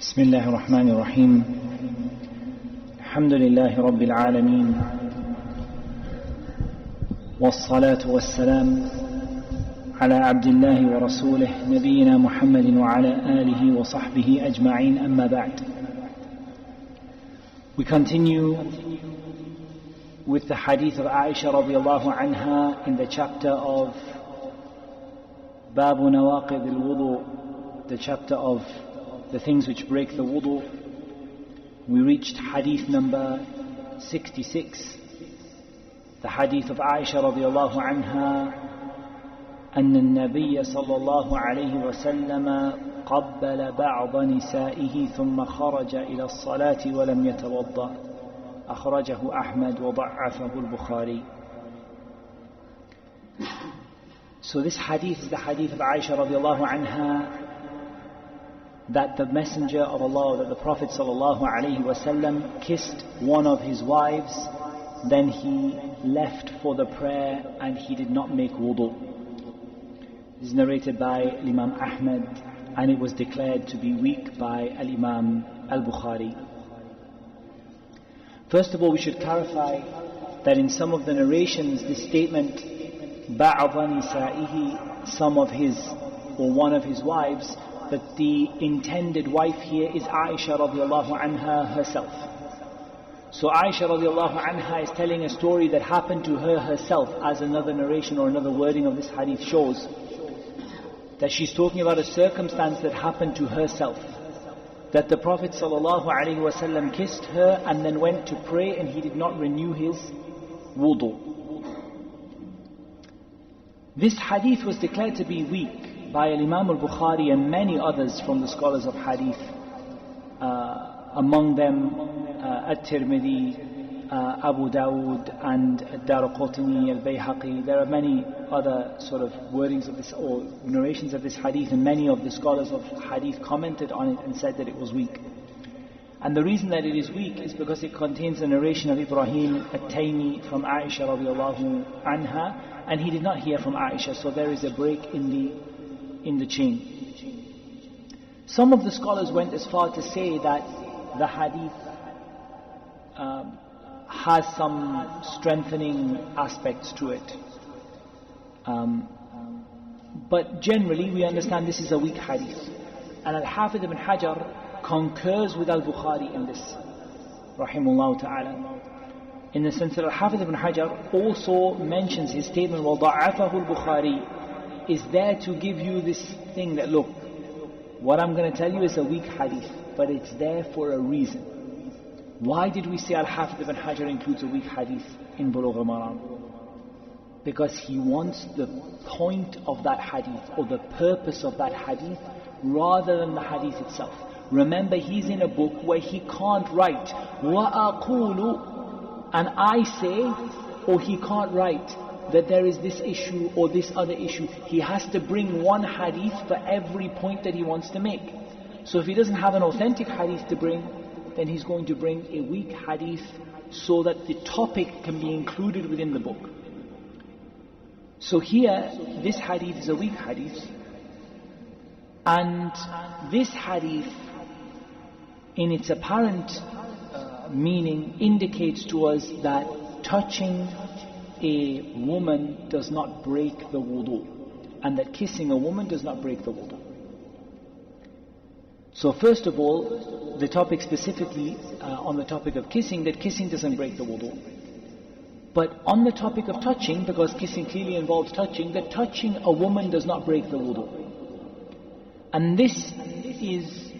بسم الله الرحمن الرحيم الحمد لله رب العالمين والصلاة والسلام على عبد الله ورسوله نبينا محمد وعلى آله وصحبه أجمعين أما بعد. We continue with the hadith of Aisha radiallahu anha in the chapter of Babu Nawaqid al-Wudu, the chapter of the things which break the wudu. We reached hadith number 66, the hadith of Aisha radiallahu anha, أن النبي صلى الله عليه وسلم قبل بعض نسائه ثم خرج إلى الصلاة ولم يتوضأ. أخرجه أحمد وضعفه البخاري. So this hadith is the hadith of Aisha radiallahu anha, that the Messenger of Allah, that the Prophet sallallahu alaihi wasallam kissed one of his wives, then he left for the prayer and he did not make wudu. This is narrated by Imam Ahmad and it was declared to be weak by Imam al-Bukhari. First of all, we should clarify that in some of the narrations, this statement بَعْضَ نِسَائِهِ, some of his or one of his wives, that the intended wife here is Aisha radiallahu anha herself. So Aisha radiallahu anha is telling a story that happened to her herself, as another narration or another wording of this hadith shows, that she's talking about a circumstance that happened to herself, that the Prophet sallallahu alaihi wasallam kissed her and then went to pray and he did not renew his wudu. This hadith was declared to be weak by Imam al-Bukhari and many others from the scholars of hadith, among them at-Tirmidhi, Abu Dawud and ad-Daraqutni, al-Bayhaqi. There are many other sort of wordings of this or narrations of this hadith, and many of the scholars of hadith commented on it and said that it was weak. And the reason that it is weak is because it contains a narration of Ibrahim at-Taymi from Aisha radiallahu anha, and he did not hear from Aisha, so there is a break in the chain. Some of the scholars went as far to say that the hadith has some strengthening aspects to it. But generally we understand this is a weak hadith. And Al-Hafidh ibn Hajar concurs with Al-Bukhari in this, rahimahullah ta'ala, in the sense that Al-Hafidh ibn Hajar also mentions his statement, وَضَعَّفَهُ الْبُخَارِي, is there to give you this thing that, look, what I'm going to tell you is a weak hadith, but it's there for a reason. Why did we say Al-Hafidh ibn Hajar includes a weak hadith in Bulugh Maram? Because he wants the point of that hadith or the purpose of that hadith rather than the hadith itself. Remember, he's in a book where he can't write وَأَقُولُ, and I say, or he can't write that there is this issue or this other issue. He has to bring one hadith for every point that he wants to make. So if he doesn't have an authentic hadith to bring, then he's going to bring a weak hadith so that the topic can be included within the book. So here, this hadith is a weak hadith, and this hadith in its apparent meaning indicates to us that touching a woman does not break the wudu, and that kissing a woman does not break the wudu. So first of all, the topic specifically on the topic of kissing, that kissing doesn't break the wudu. But on the topic of touching, because kissing clearly involves touching, that touching a woman does not break the wudu. And this is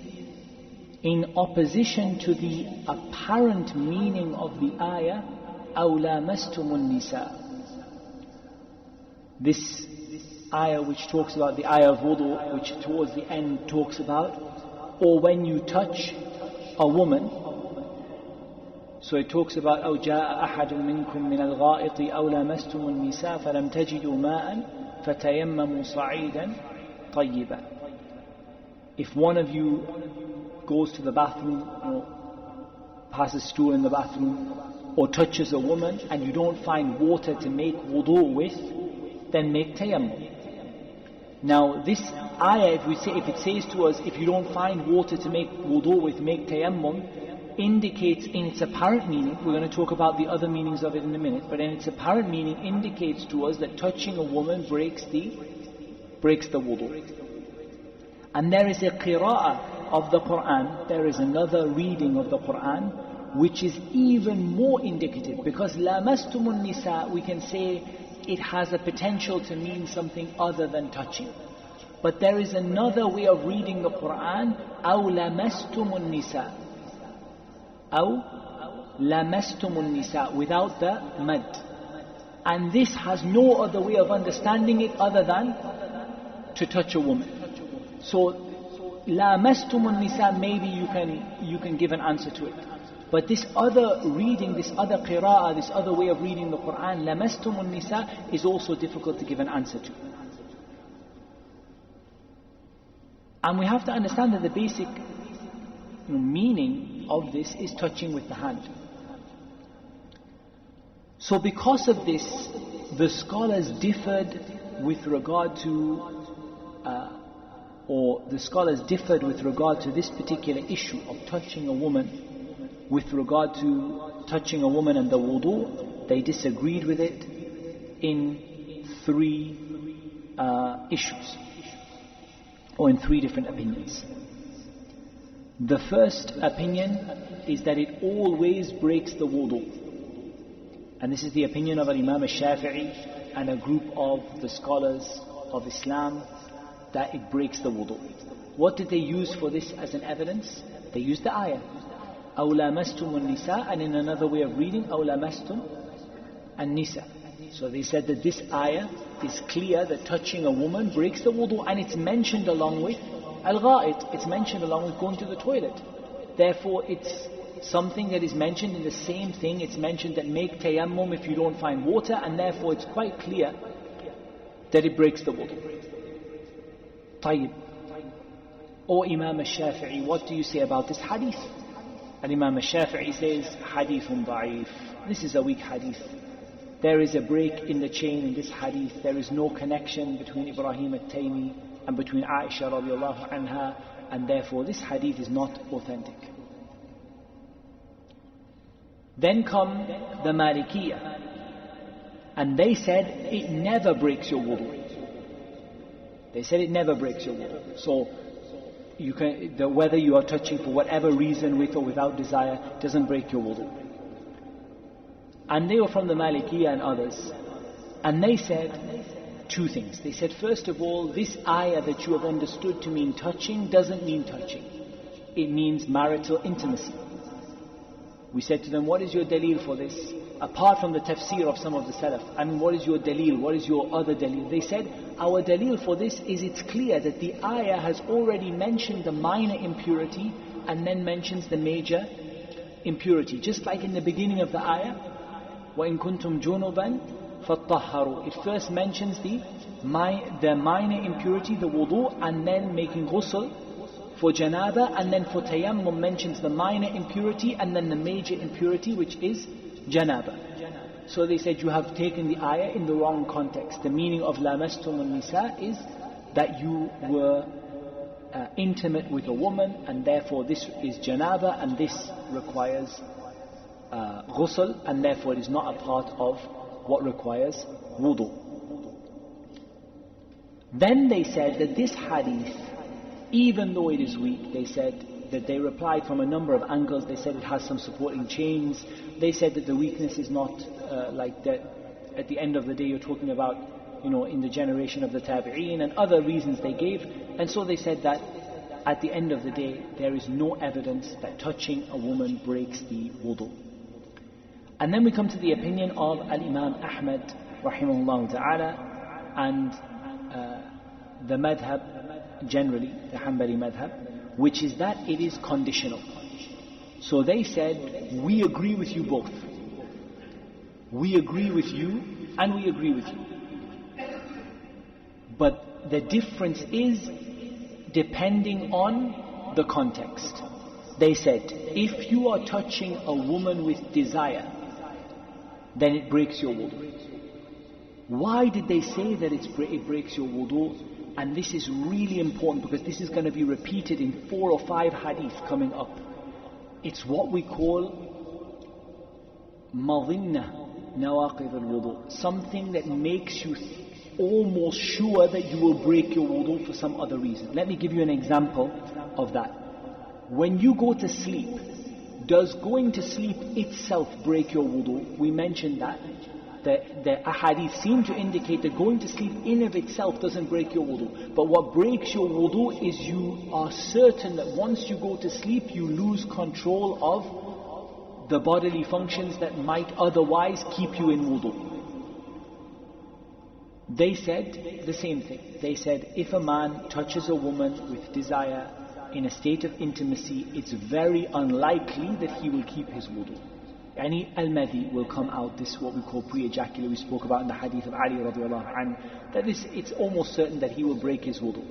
in opposition to the apparent meaning of the ayah, أَوْ لَامَسْتُمُ النِّسَاءَ. This ayah which talks about the ayah of wudu, which towards the end talks about, or when you touch a woman. So it talks about أَوْ جَاءَ أَحَدٌ مِّنْكُم مِّنَ الْغَائِطِ أَوْ لَامَسْتُمُ النِّسَاءَ فَلَمْ تَجِدُوا مَاءً فَتَيَمَّمُوا صَعِيدًا طَيِّبًا. If one of you goes to the bathroom, passes stool in the bathroom, or touches a woman and you don't find water to make wudu with, then make tayammum. Now this ayah, if it says to us, if you don't find water to make wudu with, make tayammum, indicates in its apparent meaning, we're going to talk about the other meanings of it in a minute, but in its apparent meaning indicates to us that touching a woman breaks the wudu. And there is a qira'ah of the Qur'an, there is another reading of the Qur'an, which is even more indicative, because lamastumun nisa, we can say it has a potential to mean something other than touching. But there is another way of reading the Qur'an, أَوْ لَمَسْتُمُ النِّسَاء, أَوْ لَمَسْتُمُ النِّسَاء, without the mad. And this has no other way of understanding it other than to touch a woman. So, لَمَسْتُمُ النِّسَاء, maybe you can give an answer to it. But this other reading, this other qira'ah, this other way of reading the Qur'an, لَمَسْتُمُ النِّسَاء, is also difficult to give an answer to. And we have to understand that the basic meaning of this is touching with the hand. So because of this, the scholars differed with regard to this particular issue of touching a woman. With regard to touching a woman and the wudu, they disagreed with it in 3 issues, or in 3 different opinions. The first opinion is that it always breaks the wudu, and this is the opinion of Imam al-Shafi'i and a group of the scholars of Islam, that it breaks the wudu. What did they use for this as an evidence? They used the ayah أَوْ لَمَسْتُمُ النِّسَاء, and in another way of reading أَوْ لَمَسْتُمْ النِّسَاء. So they said that this ayah is clear that touching a woman breaks the wudu, and it's mentioned along with al-gha'it, it's mentioned along with going to the toilet. Therefore it's something that is mentioned in the same thing. It's mentioned that make tayammum if you don't find water, and therefore it's quite clear that it breaks the wudu. طيب. O Imam al-Shafi'i, what do you say about this hadith? And Imam al-Shafi'i says, hadithun da'if. This is a weak hadith. There is a break in the chain in this hadith. There is no connection between Ibrahim al-Taymi and between Aisha radiallahu anha, and therefore this hadith is not authentic. Then come the Malikiyah, and they said it never breaks your wudu. They said it never breaks your wudu. So you can, whether you are touching for whatever reason, with or without desire, doesn't break your wudu. And they were from the Malikiyah and others, and they said 2 things. They said, first of all, this ayah that you have understood to mean touching doesn't mean touching. It means marital intimacy. We said to them, what is your daleel for this? Apart from the tafsir of some of the salaf, I mean, what is your daleel? What is your other daleel? They said, our daleel for this is it's clear that the ayah has already mentioned the minor impurity and then mentions the major impurity. Just like in the beginning of the ayah, وَإِن كُنْتُمْ جُنُبًا فَاتَّهَّرُوا. It first mentions the minor impurity, the wudu, and then making ghusl for janaba, and then for tayammum mentions the minor impurity and then the major impurity, which is janaba. So they said you have taken the ayah in the wrong context. The meaning of lamastum al-nisa is that you were intimate with a woman, and therefore this is janaba, and this requires ghusl, and therefore it is not a part of what requires wudu. Then they said that this hadith, even though it is weak, they said that they replied from a number of angles. They said it has some supporting chains. They said that the weakness is not like that. At the end of the day, you're talking about, in the generation of the tabi'een, and other reasons they gave. And so they said that at the end of the day, there is no evidence that touching a woman breaks the wudu. And then we come to the opinion of Al-Imam Ahmad rahimahullah ta'ala, and the madhab, generally the Hanbali madhab, which is that it is conditional. So they said, we agree with you both. We agree with you and we agree with you. But the difference is depending on the context. They said, if you are touching a woman with desire, then it breaks your wudu. Why did they say that it breaks your wudu? and this is really important because this is going to be repeated in 4 or 5 hadith coming up. It's what we call madhinna nawaqid al-wudu, something that makes you almost sure that you will break your wudu for some other reason. Let me give you an example of that. When you go to sleep, does going to sleep itself break your wudu? We mentioned that. The ahadith seem to indicate that going to sleep in of itself doesn't break your wudu. But what breaks your wudu is you are certain that once you go to sleep, you lose control of the bodily functions that might otherwise keep you in wudu. They said the same thing. They said if a man touches a woman with desire in a state of intimacy, it's very unlikely that he will keep his wudu. Any al-madhi will come out. This is what we call pre-ejaculate. We spoke about in the hadith of Ali radiallahu anhu, that it's almost certain that he will break his wudu.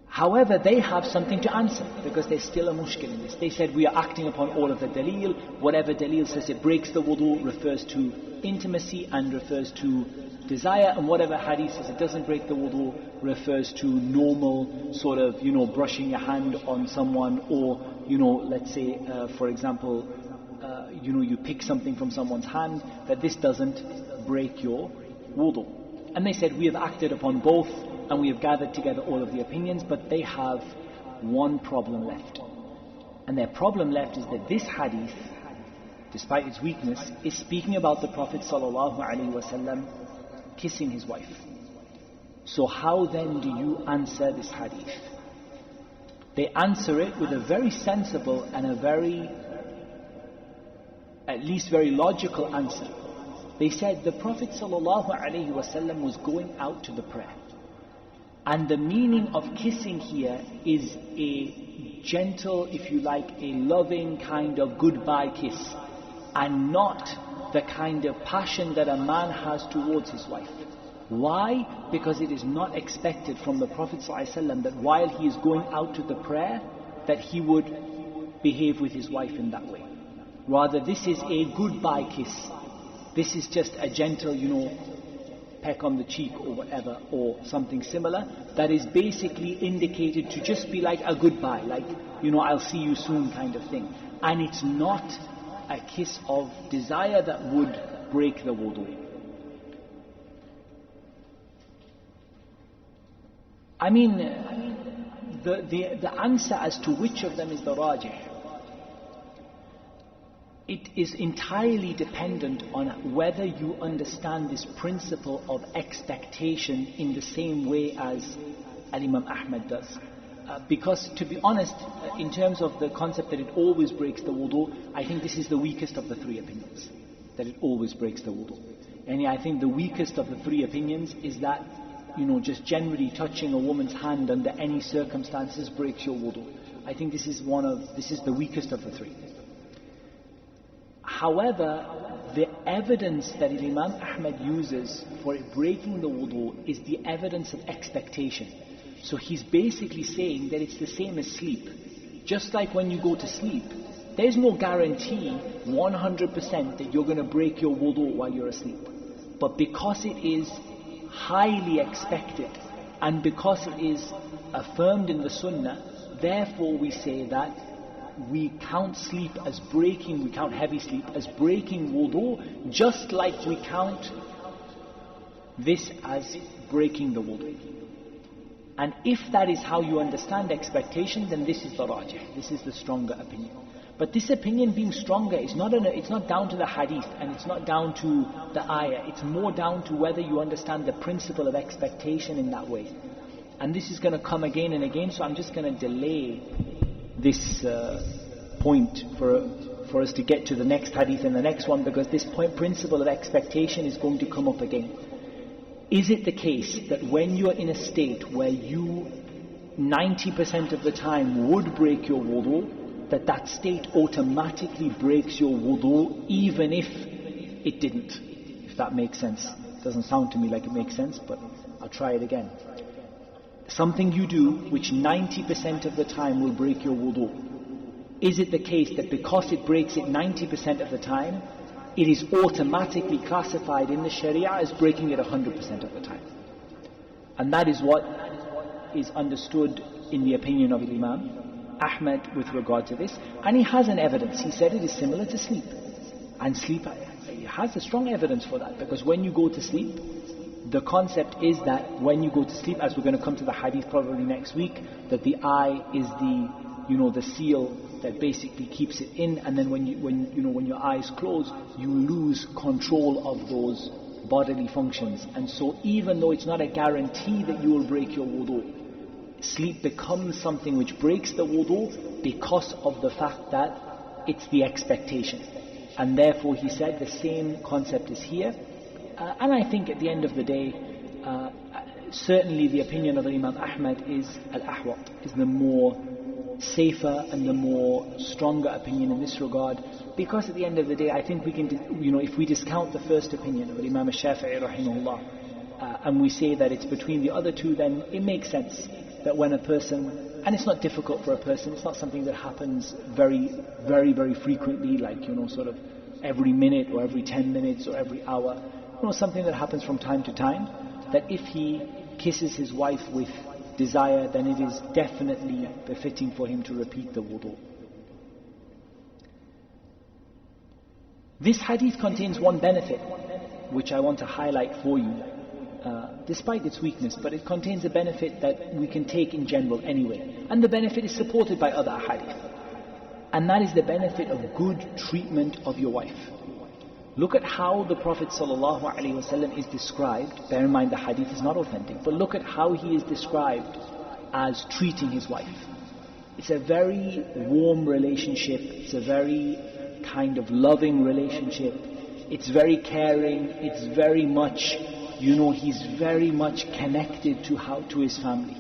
However, they have something to answer because there's still a mushkil in this. They said we are acting upon all of the daleel. Whatever daleel says it breaks the wudu refers to intimacy and refers to desire, and whatever hadith says it doesn't break the wudu refers to normal sort of, brushing your hand on someone, or, let's say, for example, you pick something from someone's hand, that this doesn't break your wudu. And they said we have acted upon both and we have gathered together all of the opinions, but they have one problem left. And their problem left is that this hadith, despite its weakness, is speaking about the Prophet ﷺ kissing his wife. So how then do you answer this hadith? They answer it with a very sensible and a very, at least very logical answer. They said the Prophet ﷺ was going out to the prayer. And the meaning of kissing here is a gentle, if you like, a loving kind of goodbye kiss, and not the kind of passion that a man has towards his wife. Why? Because it is not expected from the Prophet ﷺ that while he is going out to the prayer, that he would behave with his wife in that way. Rather, this is a goodbye kiss. This is just a gentle, peck on the cheek or whatever, or something similar, that is basically indicated to just be like a goodbye, like, I'll see you soon kind of thing. And it's not a kiss of desire that would break the wudu. I mean, the answer as to which of them is the rajih, it is entirely dependent on whether you understand this principle of expectation in the same way as Imam Ahmad does. Because to be honest, in terms of the concept that it always breaks the wudu, I think this is the weakest of the 3 opinions, that it always breaks the wudu. And I think the weakest of the 3 opinions is that, just generally touching a woman's hand under any circumstances breaks your wudu. I think this is the weakest of the 3. However, the evidence that Imam Ahmad uses for it breaking the wudu is the evidence of expectation. So he's basically saying that it's the same as sleep. Just like when you go to sleep, there's no guarantee 100% that you're going to break your wudu while you're asleep. But because it is highly expected, and because it is affirmed in the Sunnah, therefore we say that we count sleep as breaking, we count heavy sleep as breaking wudu, just like we count this as breaking the wudu. And if that is how you understand expectation, then this is the rajih, this is the stronger opinion. But this opinion being stronger is it's not down to the hadith, and it's not down to the ayah, it's more down to whether you understand the principle of expectation in that way. And this is going to come again and again, so I'm just going to delay this point for us to get to the next hadith and the next one, because this principle of expectation is going to come up again. Is it the case that when you are in a state where you 90% of the time would break your wudu, that state automatically breaks your wudu even if it didn't? If that makes sense. It doesn't sound to me like it makes sense, but I'll try it again. Something you do which 90% of the time will break your wudu. Is it the case that because it breaks it 90% of the time, it is automatically classified in the Sharia as breaking it 100% of the time? And that is what is understood in the opinion of Imam Ahmad with regard to this. And he has an evidence. He said it is similar to sleep. And sleep, he has a strong evidence for that, because when you go to sleep, the concept is that when you go to sleep, as we're going to come to the hadith probably next week, that the eye is the seal that basically keeps it in, and then when your eyes close, you lose control of those bodily functions. And so even though it's not a guarantee that you will break your wudu, sleep becomes something which breaks the wudu because of the fact that it's the expectation. And therefore he said the same concept is here. And I think at the end of the day, certainly the opinion of Imam Ahmad is al-ahwat, is the more safer and the more stronger opinion in this regard, because at the end of the day I think we can, if we discount the first opinion of Imam al-Shafi'i rahimahullah, and we say that it's between the other two, then it makes sense that when a person, and it's not difficult for a person, it's not something that happens very, very, very frequently, like sort of every minute or every 10 minutes or every hour, something that happens from time to time, that if he kisses his wife with desire, then it is definitely befitting for him to repeat the wudu. This hadith contains one benefit which I want to highlight for you, despite its weakness, but it contains a benefit that we can take in general anyway, and the benefit is supported by other hadith, and that is the benefit of good treatment of your wife. Look at how the Prophet ﷺ is described. Bear in mind the hadith is not authentic, but look at how he is described as treating his wife. It's a very warm relationship, it's a very kind of loving relationship, it's very caring, it's very much, he's very much connected to his family.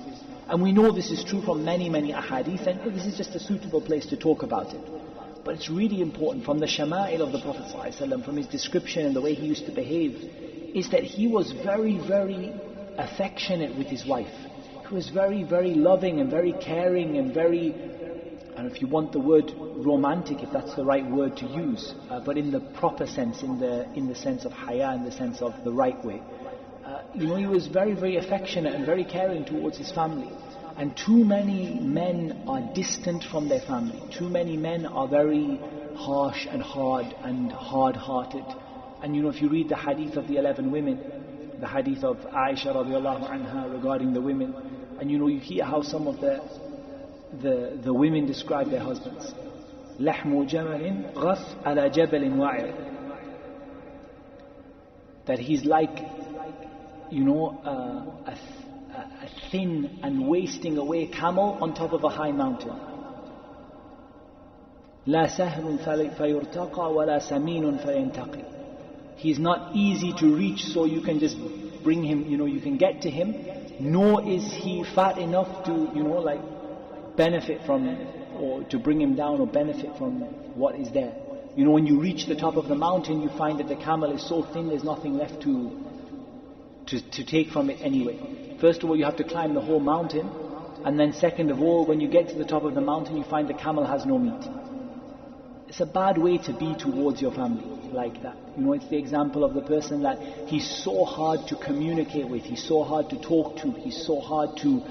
And we know this is true from many, many ahadith, and this is just a suitable place to talk about it. But it's really important from the shama'il of the Prophet ﷺ, from his description and the way he used to behave, is that he was very, very affectionate with his wife. He was very, very loving and very caring and very, I don't know if you want the word romantic, if that's the right word to use, but in the proper sense, in the sense of haya, in the sense of the right way. He was very, very affectionate and very caring towards his family. And too many men are distant from their family. Too many men are very harsh and hard and hard-hearted. And if you read the hadith of the 11 women, the hadith of Aisha radiallahu anha regarding the women, and you hear how some of the women describe their husbands. لَحْمُ جَمَلٍ غَثْ عَلَى جَبَلٍ وَعِرٍ. That he's like, a thin and wasting away camel on top of a high mountain. لا سهل فيرتقى ولا سمين فينتقي. He's not easy to reach, so you can just bring him, you can get to him, nor is he fat enough to, benefit from, or to bring him down or benefit from what is there. When you reach the top of the mountain, you find that the camel is so thin, there's nothing left to take from it anyway. First of all, you have to climb the whole mountain, and then second of all, when you get to the top of the mountain, you find the camel has no meat. It's a bad way to be towards your family, like that. It's the example of the person that he's so hard to communicate with, he's so hard to talk to, he's so hard to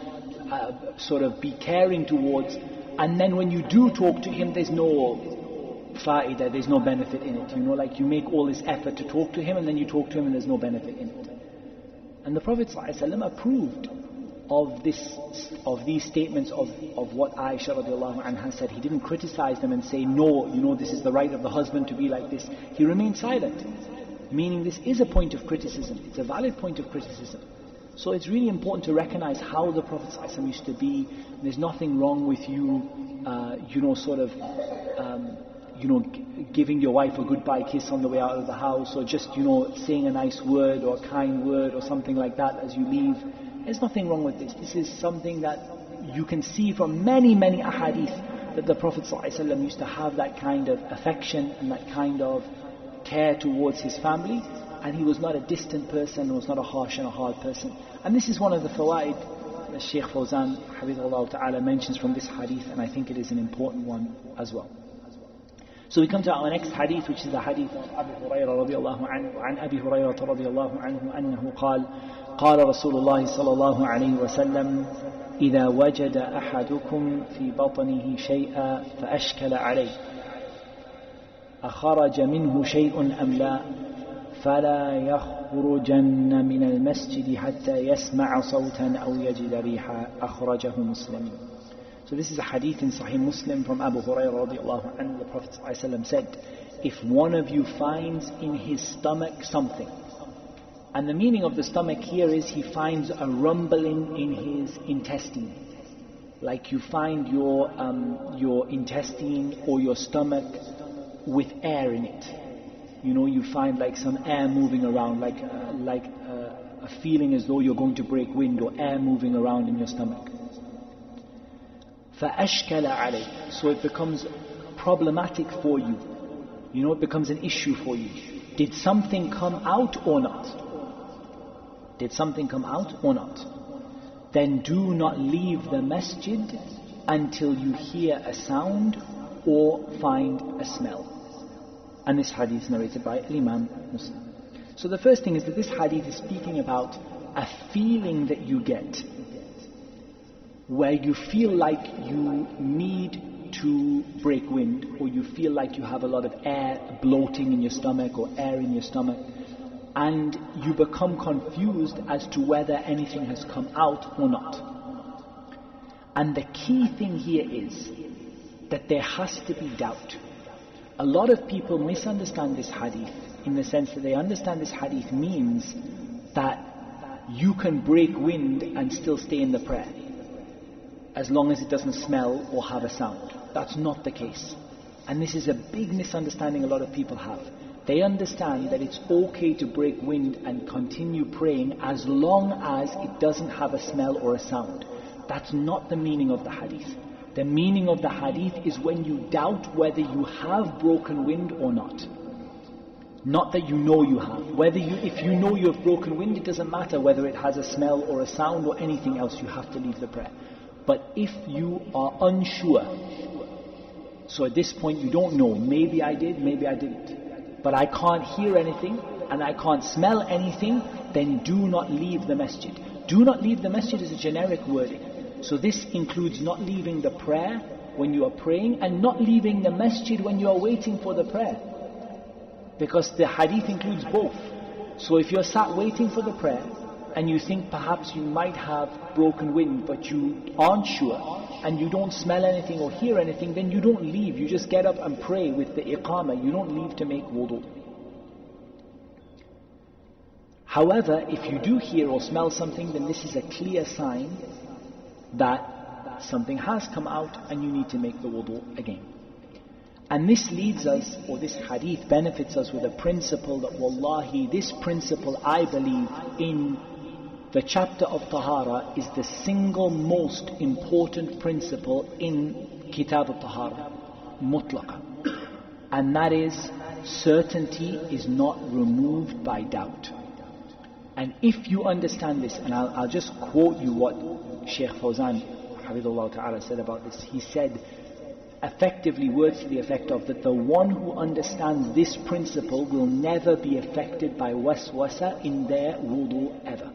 sort of be caring towards, and then when you do talk to him, there's no fa'idah, there's no benefit in it. You make all this effort to talk to him, and then you talk to him and there's no benefit in it. And the Prophet ﷺ approved of these statements of what Aisha radiallahu anha said. He didn't criticize them and say, no, this is the right of the husband to be like this. He remained silent, meaning this is a point of criticism. It's a valid point of criticism. So it's really important to recognize how the Prophet ﷺ used to be. There's nothing wrong with you, giving your wife a goodbye kiss on the way out of the house, or just, saying a nice word or a kind word or something like that as you leave. There's nothing wrong with this. This is something that you can see from many, many ahadith, that the Prophet ﷺ used to have that kind of affection and that kind of care towards his family, and he was not a distant person, he was not a harsh and a hard person. And this is one of the fawaid that Shaykh Fawzan Hafidhahullah Ta'ala mentions from this hadith, and I think it is an important one as well. So we come to our next hadith, which is the hadith of Abu Hurairah radiallahu anhu. عن أبي هريرة رضي الله عنه أنه قال قال رسول الله صلى الله عليه وسلم إذا وجد أحدكم في بطنه شيئا فأشكل عليه أخرج منه شيء أم لا فلا يخرجن من المسجد حتى يسمع صوتا أو يجد ريحا أخرجه مسلم. So this is a hadith in Sahih Muslim from Abu Hurairah radiallahu anhu. The Prophet ﷺ said, if one of you finds in his stomach something, and the meaning of the stomach here is he finds a rumbling in his intestine, like you find your intestine or your stomach with air in it. You know, you find like some air moving around, like a feeling as though you're going to break wind, or air moving around in your stomach. فَأَشْكَلَ عَلَيْهِ. So it becomes problematic for you. You know, it becomes an issue for you. Did something come out or not? Did something come out or not? Then do not leave the masjid until you hear a sound or find a smell. And this hadith is narrated by Imam Muslim. So the first thing is that this hadith is speaking about a feeling that you get where you feel like you need to break wind, or you feel like you have a lot of air bloating in your stomach or air in your stomach, and you become confused as to whether anything has come out or not. And the key thing here is that there has to be doubt. A lot of people misunderstand this hadith in the sense that they understand this hadith means that you can break wind and still stay in the prayer as long as it doesn't smell or have a sound. That's not the case. And this is a big misunderstanding a lot of people have. They understand that it's okay to break wind and continue praying as long as it doesn't have a smell or a sound. That's not the meaning of the hadith. The meaning of the hadith is when you doubt whether you have broken wind or not. Not that you know you have. If you know you have broken wind, it doesn't matter whether it has a smell or a sound or anything else, you have to leave the prayer. But if you are unsure, so at this point you don't know, maybe I did, maybe I didn't, but I can't hear anything and I can't smell anything, then do not leave the masjid. Do not leave the masjid is a generic wording. So this includes not leaving the prayer when you are praying, and not leaving the masjid when you are waiting for the prayer. Because the hadith includes both. So if you're sat waiting for the prayer, and you think perhaps you might have broken wind, but you aren't sure, and you don't smell anything or hear anything, then you don't leave. You just get up and pray with the iqamah. You don't leave to make wudu. However, if you do hear or smell something, then this is a clear sign that something has come out and you need to make the wudu again. And this leads us, or this hadith benefits us with a principle that wallahi, this principle I believe in the chapter of Tahara is the single most important principle in Kitab al-Tahara, mutlaqa. And that is, certainty is not removed by doubt. And if you understand this, and I'll just quote you what Shaykh Fawzan Hafidhullah Ta'ala said about this. He said, effectively, words to the effect of that the one who understands this principle will never be affected by waswasa in their wudu ever.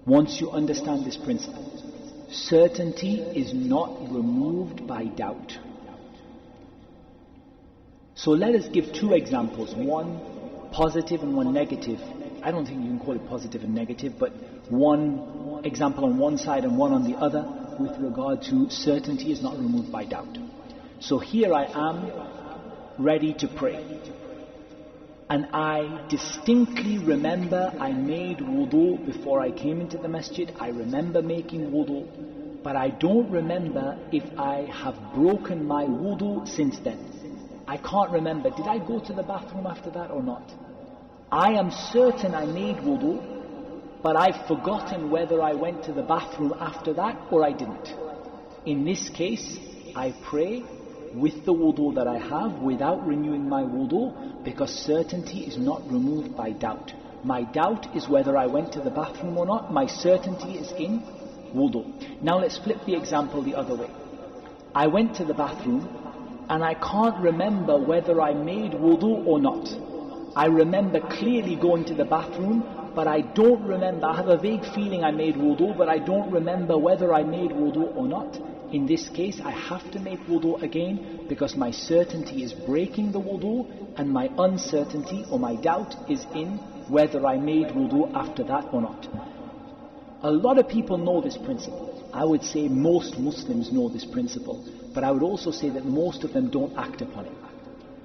Once you understand this principle, certainty is not removed by doubt. So let us give two examples, one positive and one negative. I don't think you can call it positive and negative, but one example on one side and one on the other with regard to certainty is not removed by doubt. So here I am ready to pray, and I distinctly remember I made wudu before I came into the masjid. I remember making wudu, but I don't remember if I have broken my wudu since then. I can't remember, did I go to the bathroom after that or not? I am certain I made wudu, but I've forgotten whether I went to the bathroom after that or I didn't. In this case, I pray with the wudu that I have without renewing my wudu, because certainty is not removed by doubt. My doubt is whether I went to the bathroom or not. My certainty is in wudu. Now let's flip the example the other way. I went to the bathroom and I can't remember whether I made wudu or not. I remember clearly going to the bathroom, but I don't remember, I have a vague feeling I made wudu, but I don't remember whether I made wudu or not. In this case, I have to make wudu again, because my certainty is breaking the wudu, and my uncertainty or my doubt is in whether I made wudu after that or not. A lot of people know this principle. I would say most Muslims know this principle, but I would also say that most of them don't act upon it.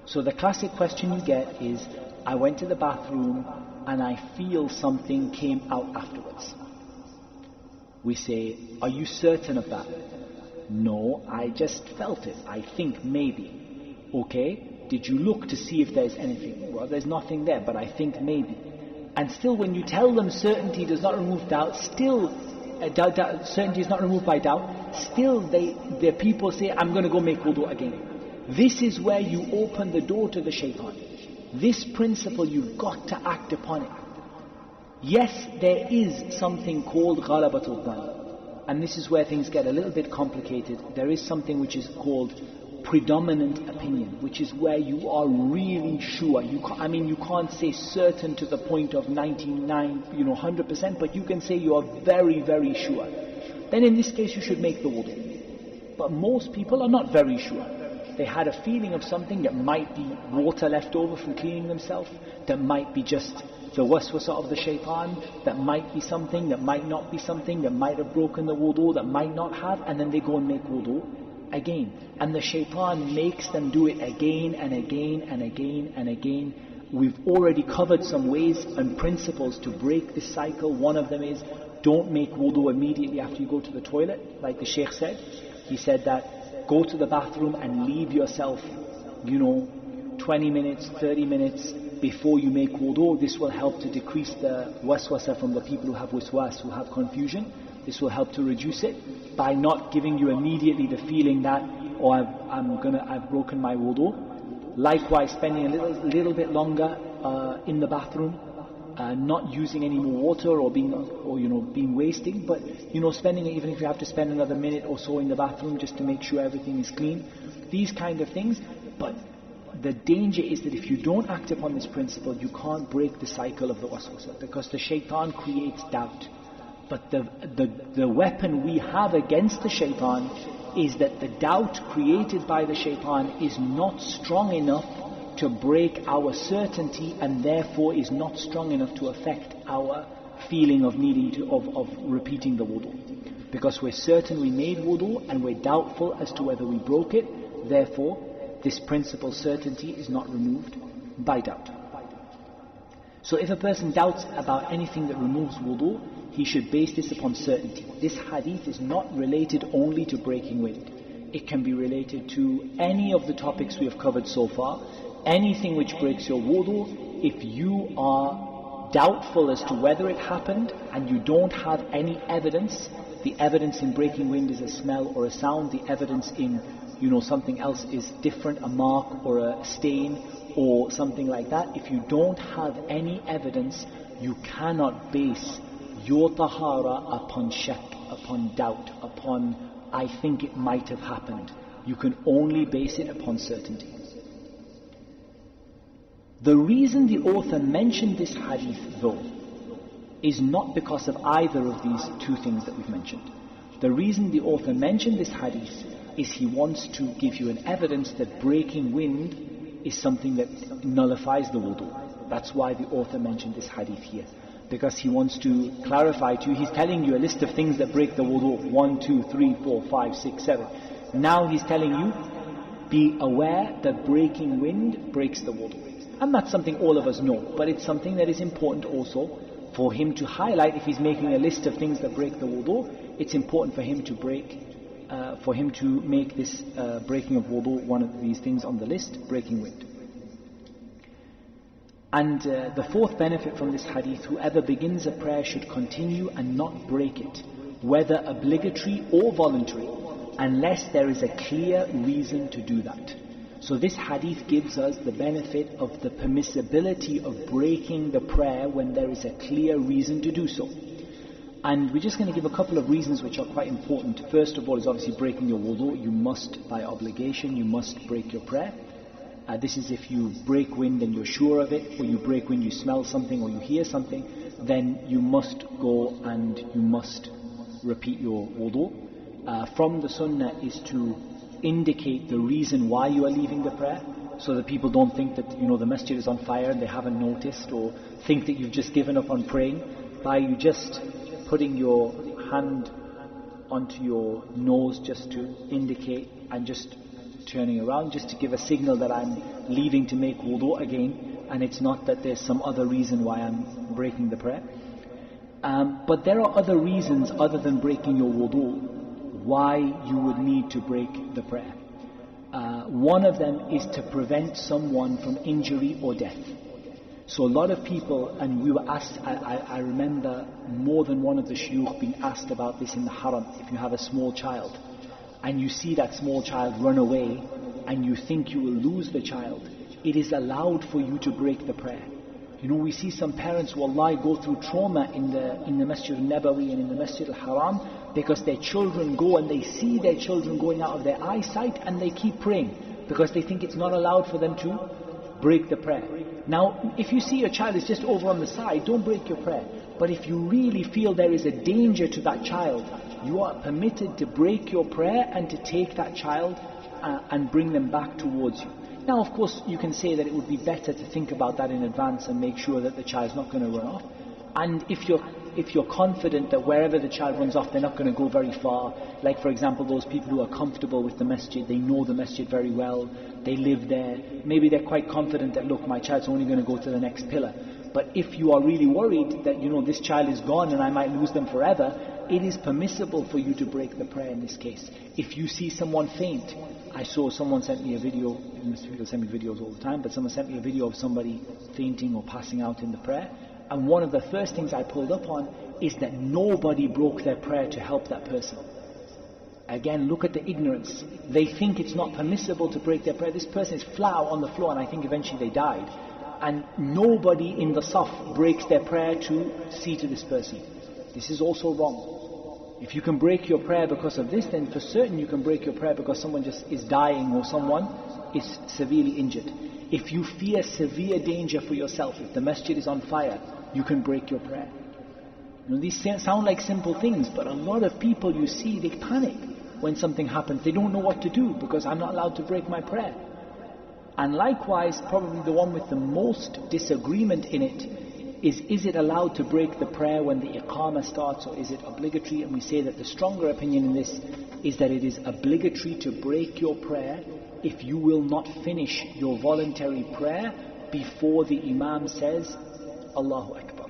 So the classic question you get is, I went to the bathroom and I feel something came out afterwards. We say, are you certain of that? No, I just felt it. I think maybe. Okay, did you look to see if there's anything? Well, there's nothing there, but I think maybe. And still, when you tell them certainty does not remove doubt, still, certainty is not removed by doubt, still the people say, I'm going to go make wudu again. This is where you open the door to the shaitan. This principle, you've got to act upon it. Yes, there is something called ghalabatul dhann. And this is where things get a little bit complicated. There is something which is called predominant opinion, which is where you are really sure. You can't say certain to the point of 99, 100%, but you can say you are very, very sure. Then in this case you should make the wudu. But most people are not very sure. They had a feeling of something that might be water left over from cleaning themselves, that might be just the waswasa of the shaitan, that might be something, that might not be something, that might have broken the wudu, that might not have, and then they go and make wudu again. And the shaitan makes them do it again and again and again and again. We've already covered some ways and principles to break this cycle. One of them is, don't make wudu immediately after you go to the toilet, like the Shaykh said. He said that, go to the bathroom and leave yourself, 20 minutes, 30 minutes before you make wudu. This will help to decrease the waswasa from the people who have waswas, who have confusion. This will help to reduce it by not giving you immediately the feeling that, I've broken my wudu. Likewise, spending a little bit longer in the bathroom, not using any more water or being wasting, but spending, even if you have to spend another minute or so in the bathroom just to make sure everything is clean. These kind of things. But the danger is that if you don't act upon this principle, you can't break the cycle of the waswasa, because the shaitan creates doubt. But the weapon we have against the shaitan is that the doubt created by the shaitan is not strong enough to break our certainty, and therefore is not strong enough to affect our feeling of needing of repeating the wudu. Because we're certain we made wudu and we're doubtful as to whether we broke it, therefore this principle certainty is not removed by doubt. So if a person doubts about anything that removes wudu, he should base this upon certainty. This hadith is not related only to breaking wind. It can be related to any of the topics we have covered so far. Anything which breaks your wudu, if you are doubtful as to whether it happened and you don't have any evidence, the evidence in breaking wind is a smell or a sound, the evidence in something else is different, a mark or a stain or something like that. If you don't have any evidence, you cannot base your tahara upon shak, upon doubt, upon I think it might have happened. You can only base it upon certainty. The reason the author mentioned this hadith, though, is not because of either of these two things that we've mentioned. The reason the author mentioned this hadith is he wants to give you an evidence that breaking wind is something that nullifies the wudu. That's why the author mentioned this hadith here. Because he wants to clarify to you, he's telling you a list of things that break the wudu. 1, 2, 3, 4, 5, 6, 7. Now he's telling you, be aware that breaking wind breaks the wudu. And that's something all of us know, but it's something that is important also for him to highlight. If he's making a list of things that break the wudu, it's important for him to make this breaking of wudu one of these things on the list, breaking wind. And the fourth benefit from this hadith, whoever begins a prayer should continue and not break it, whether obligatory or voluntary, unless there is a clear reason to do that. So this hadith gives us the benefit of the permissibility of breaking the prayer when there is a clear reason to do so. And we're just going to give a couple of reasons which are quite important. First of all is obviously breaking your wudu. You must, by obligation, you must break your prayer. This is if you break wind and you're sure of it, or you break wind, you smell something, or you hear something, then you must go and you must repeat your wudu. From the sunnah is to indicate the reason why you are leaving the prayer, so that people don't think that the masjid is on fire and they haven't noticed, or think that you've just given up on praying, by you just putting your hand onto your nose just to indicate, and just turning around just to give a signal that I'm leaving to make wudu again, and it's not that there's some other reason why I'm breaking the prayer. But there are other reasons other than breaking your wudu why you would need to break the prayer. One of them is to prevent someone from injury or death. So a lot of people, and we were asked, I remember more than one of the shuyukh being asked about this in the haram. If you have a small child and you see that small child run away and you think you will lose the child, it is allowed for you to break the prayer. We see some parents, wallahi, go through trauma in the Masjid al-Nabawi and in the Masjid al-Haram, because their children go and they see their children going out of their eyesight, and they keep praying because they think it's not allowed for them to break the prayer. Now, if you see your child is just over on the side, don't break your prayer. But if you really feel there is a danger to that child, you are permitted to break your prayer and to take that child and bring them back towards you. Now, of course, you can say that it would be better to think about that in advance and make sure that the child's not going to run off. And if you're confident that wherever the child runs off, they're not going to go very far, like for example those people who are comfortable with the masjid, they know the masjid very well, they live there, maybe they're quite confident that, look, my child's only going to go to the next pillar. But if you are really worried that this child is gone and I might lose them forever, it is permissible for you to break the prayer in this case. If you see someone faint, I saw someone sent me a video, people send me videos all the time, but someone sent me a video of somebody fainting or passing out in the prayer, and one of the first things I pulled up on is that nobody broke their prayer to help that person. Again, look at the ignorance. They think it's not permissible to break their prayer. This person is flat on the floor, and I think eventually they died, and nobody in the saf breaks their prayer to see to this person. This is also wrong. If you can break your prayer because of this, then for certain you can break your prayer because someone just is dying or someone is severely injured. If you fear severe danger for yourself, if the masjid is on fire, you can break your prayer. These sound like simple things, but a lot of people you see, they panic when something happens. They don't know what to do because I'm not allowed to break my prayer. And likewise, probably the one with the most disagreement in it is it allowed to break the prayer when the iqamah starts, or is it obligatory? And we say that the stronger opinion in this is that it is obligatory to break your prayer if you will not finish your voluntary prayer before the imam says Allahu Akbar.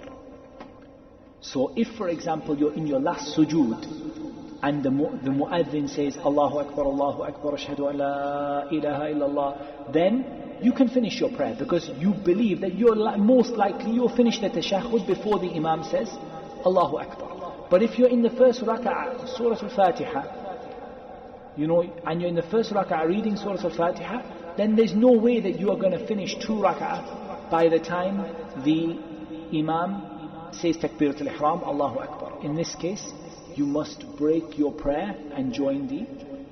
So if, for example, you're in your last sujood and the mu'adhin says Allahu Akbar, ashhadu an la ilaha illallah, then you can finish your prayer because you believe that most likely you'll finish the tashahhud before the imam says Allahu Akbar. But if you're in the first raka'ah, Surah Al-Fatiha, and you're in the first raka'ah reading Surah Al-Fatiha, then there's no way that you are going to finish 2 raka'ah by the time the imam says Takbirat al-Ihram, Allahu Akbar. In this case, you must break your prayer and join the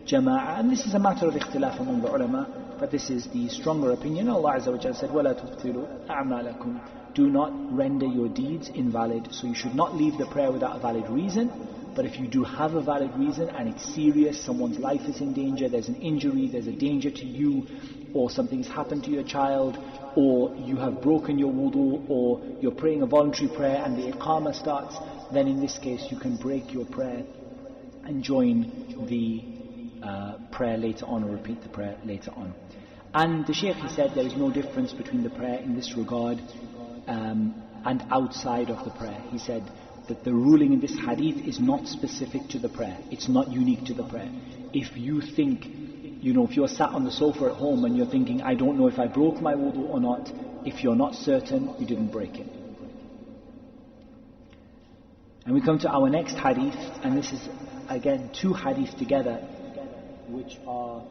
jama'ah. And this is a matter of ikhtilaf among the ulama, but this is the stronger opinion. Allah Azza wa Jalla said, وَلَا تُبْطِلُوا أَعْمَالَكُمْ. Do not render your deeds invalid. So you should not leave the prayer without a valid reason. But if you do have a valid reason and it's serious, someone's life is in danger, there's an injury, there's a danger to you, or something's happened to your child, or you have broken your wudu, or you're praying a voluntary prayer and the iqamah starts, then in this case you can break your prayer and join the prayer later on, or repeat the prayer later on. And the Shaykh, he said there is no difference between the prayer in this regard and outside of the prayer. He said that the ruling in this hadith is not specific to the prayer. It's not unique to the prayer. If you think, if you're sat on the sofa at home and you're thinking, I don't know if I broke my wudu or not, if you're not certain, you didn't break it. And we come to our next hadith, and this is again 2 hadiths together, which are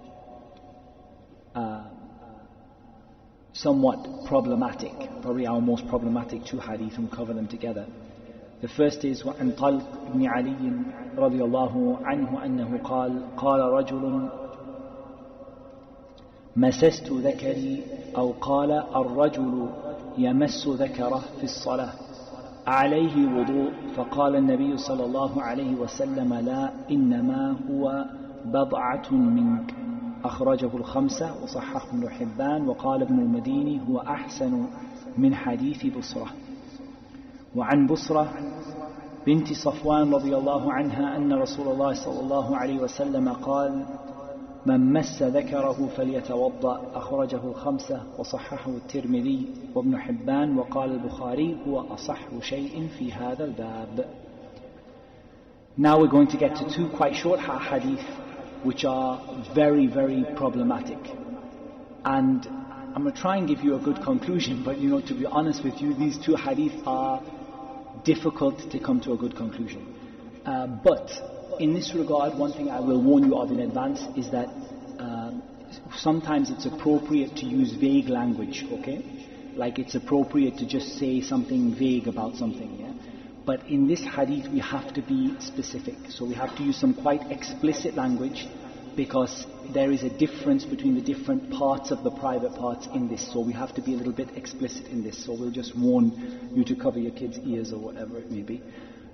somewhat problematic, probably our most problematic 2 hadith, and we'll cover them together. The first is وعن طلق بن علي رضي الله عنه أنه قال قال رجل مسست ذكري أو قال الرجل يمس ذكره في الصلاة عليه وضوء فقال النبي صلى الله عليه وسلم لا إنما هو بضعة منك أخرجه الخمسة وصححه ابن حبان وقال ابن المديني هو أحسن من حديث بصرة. وعن بصرة بنت صفوان رضي الله عنها أن رسول الله صلى الله عليه وسلم قال من مس ذكره فليتوضأ أخرجه الخمسة وصححه الترمذي وابن حبان وقال البخاري هو أصح شيء في هذا الباب. Now we're going to get to two quite short hadith which are very, very problematic. And I'm going to try and give you a good conclusion, but to be honest with you, these two hadith are difficult to come to a good conclusion. But in this regard, one thing I will warn you of in advance is that sometimes it's appropriate to use vague language, okay? Like it's appropriate to just say something vague about something, yeah? But in this hadith we have to be specific. So we have to use some quite explicit language because there is a difference between the different parts of the private parts in this. So we have to be a little bit explicit in this. So we'll just warn you to cover your kids' ears or whatever it may be.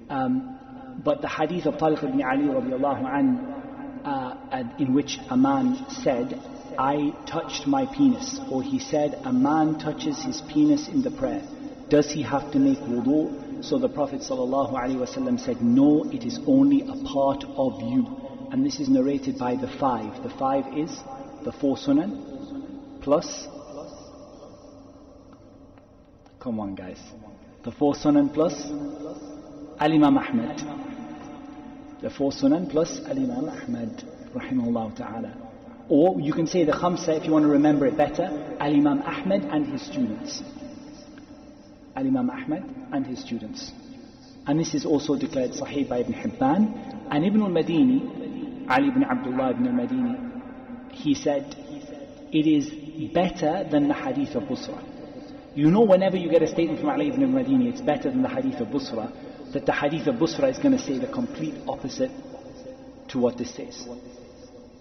But the hadith of Talq ibn Ali radiallahu anh, in which a man said, I touched my penis, or he said, a man touches his penis in the prayer, does he have to make wudu? So the Prophet sallallahu alaihi wasallam said, no, it is only a part of you. And this is narrated by the five. The five is the four sunan plus, come on guys, the four sunan plus Al-Imam Ahmad. The four sunan plus Al-Imam Ahmad rahimahullah ta'ala. Or you can say the khamsa if you want to remember it better, Al-Imam Ahmad and his students. Al-Imam Ahmad and his students. And this is also declared Sahih by Ibn Hibban. And Ibn al-Madini, Ali ibn Abdullah ibn al-Madini, he said, it is better than the hadith of Busra. Whenever you get a statement from Ali ibn al-Madini, it's better than the hadith of Busra, that the hadith of Busra is going to say the complete opposite to what this says.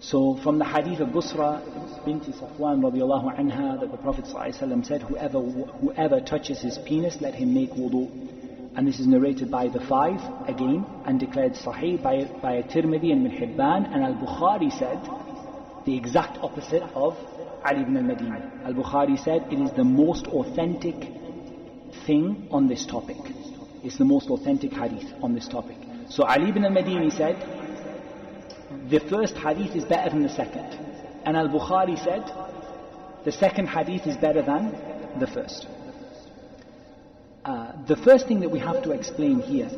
So from the hadith of Busra binti Safwan radiallahu anha, that the Prophet ﷺ said, whoever touches his penis, let him make wudu. And this is narrated by the five again and declared Sahih by Tirmidhi and Ibn Hibban. And Al-Bukhari said the exact opposite of Ali ibn al-Madini. Al-Bukhari said it is the most authentic thing on this topic. It's the most authentic hadith on this topic. So Ali ibn al-Madini said the first hadith is better than the second. And Al-Bukhari said the second hadith is better than the first. The first thing that we have to explain here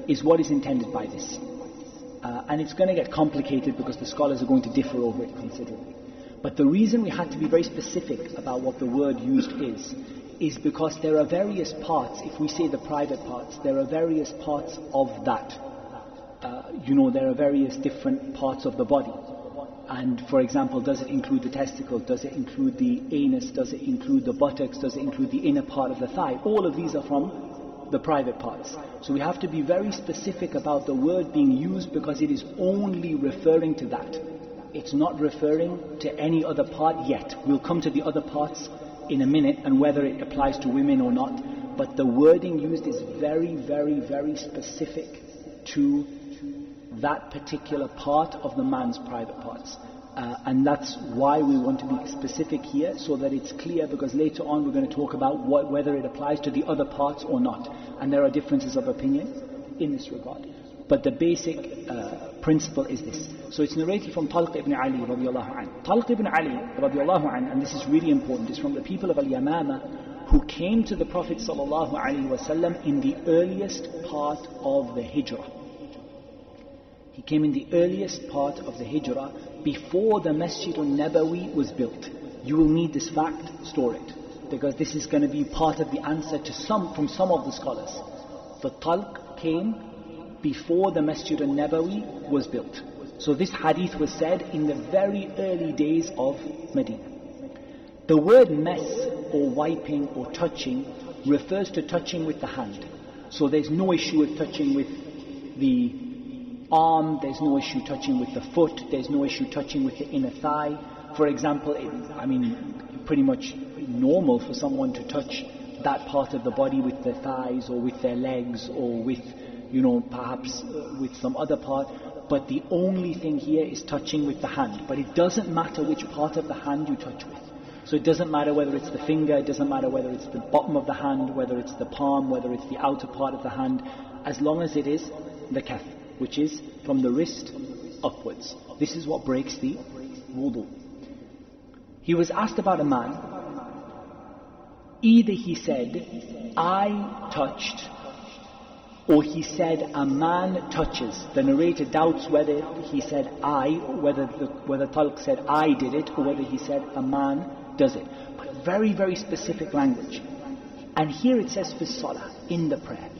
is what is intended by this. And it's going to get complicated because the scholars are going to differ over it considerably. But the reason we had to be very specific about what the word used is because there are various parts, if we say the private parts, there are various parts of that. There are various different parts of the body. And for example, does it include the testicle? Does it include the anus? Does it include the buttocks? Does it include the inner part of the thigh? All of these are from the private parts. So we have to be very specific about the word being used because it is only referring to that. It's not referring to any other part yet. We'll come to the other parts in a minute and whether it applies to women or not. But the wording used is very, very, very specific to that particular part of the man's private parts. And that's why we want to be specific here, so that it's clear, because later on we're going to talk about whether it applies to the other parts or not. And there are differences of opinion in this regard. But the basic principle is this. So it's narrated from Talq ibn Ali radiallahu anhu. Talq ibn Ali radiallahu anhu, and this is really important, is from the people of Al-Yamama who came to the Prophet sallallahu alaihi wasallam in the earliest part of the Hijrah. He came in the earliest part of the Hijrah before the Masjid al-Nabawi was built. You will need this fact, store it, because this is going to be part of the answer to from some of the scholars. The Talq came before the Masjid al-Nabawi was built. So this hadith was said in the very early days of Medina. The word mess or wiping or touching refers to touching with the hand. So there's no issue with touching with the arm, there's no issue touching with the foot, there's no issue touching with the inner thigh. For example, pretty much normal for someone to touch that part of the body with their thighs or with their legs or with, perhaps with some other part. But the only thing here is touching with the hand. But it doesn't matter which part of the hand you touch with. So it doesn't matter whether it's the finger, it doesn't matter whether it's the bottom of the hand, whether it's the palm, whether it's the outer part of the hand, as long as it is the kaff, which is from the wrist upwards. This is what breaks the wudu. He was asked about a man. Either he said, I touched, or he said, a man touches. The narrator doubts whether he said I, whether Talq said I did it, or whether he said a man does it. But very, very specific language. And here it says fi salah, in the prayer.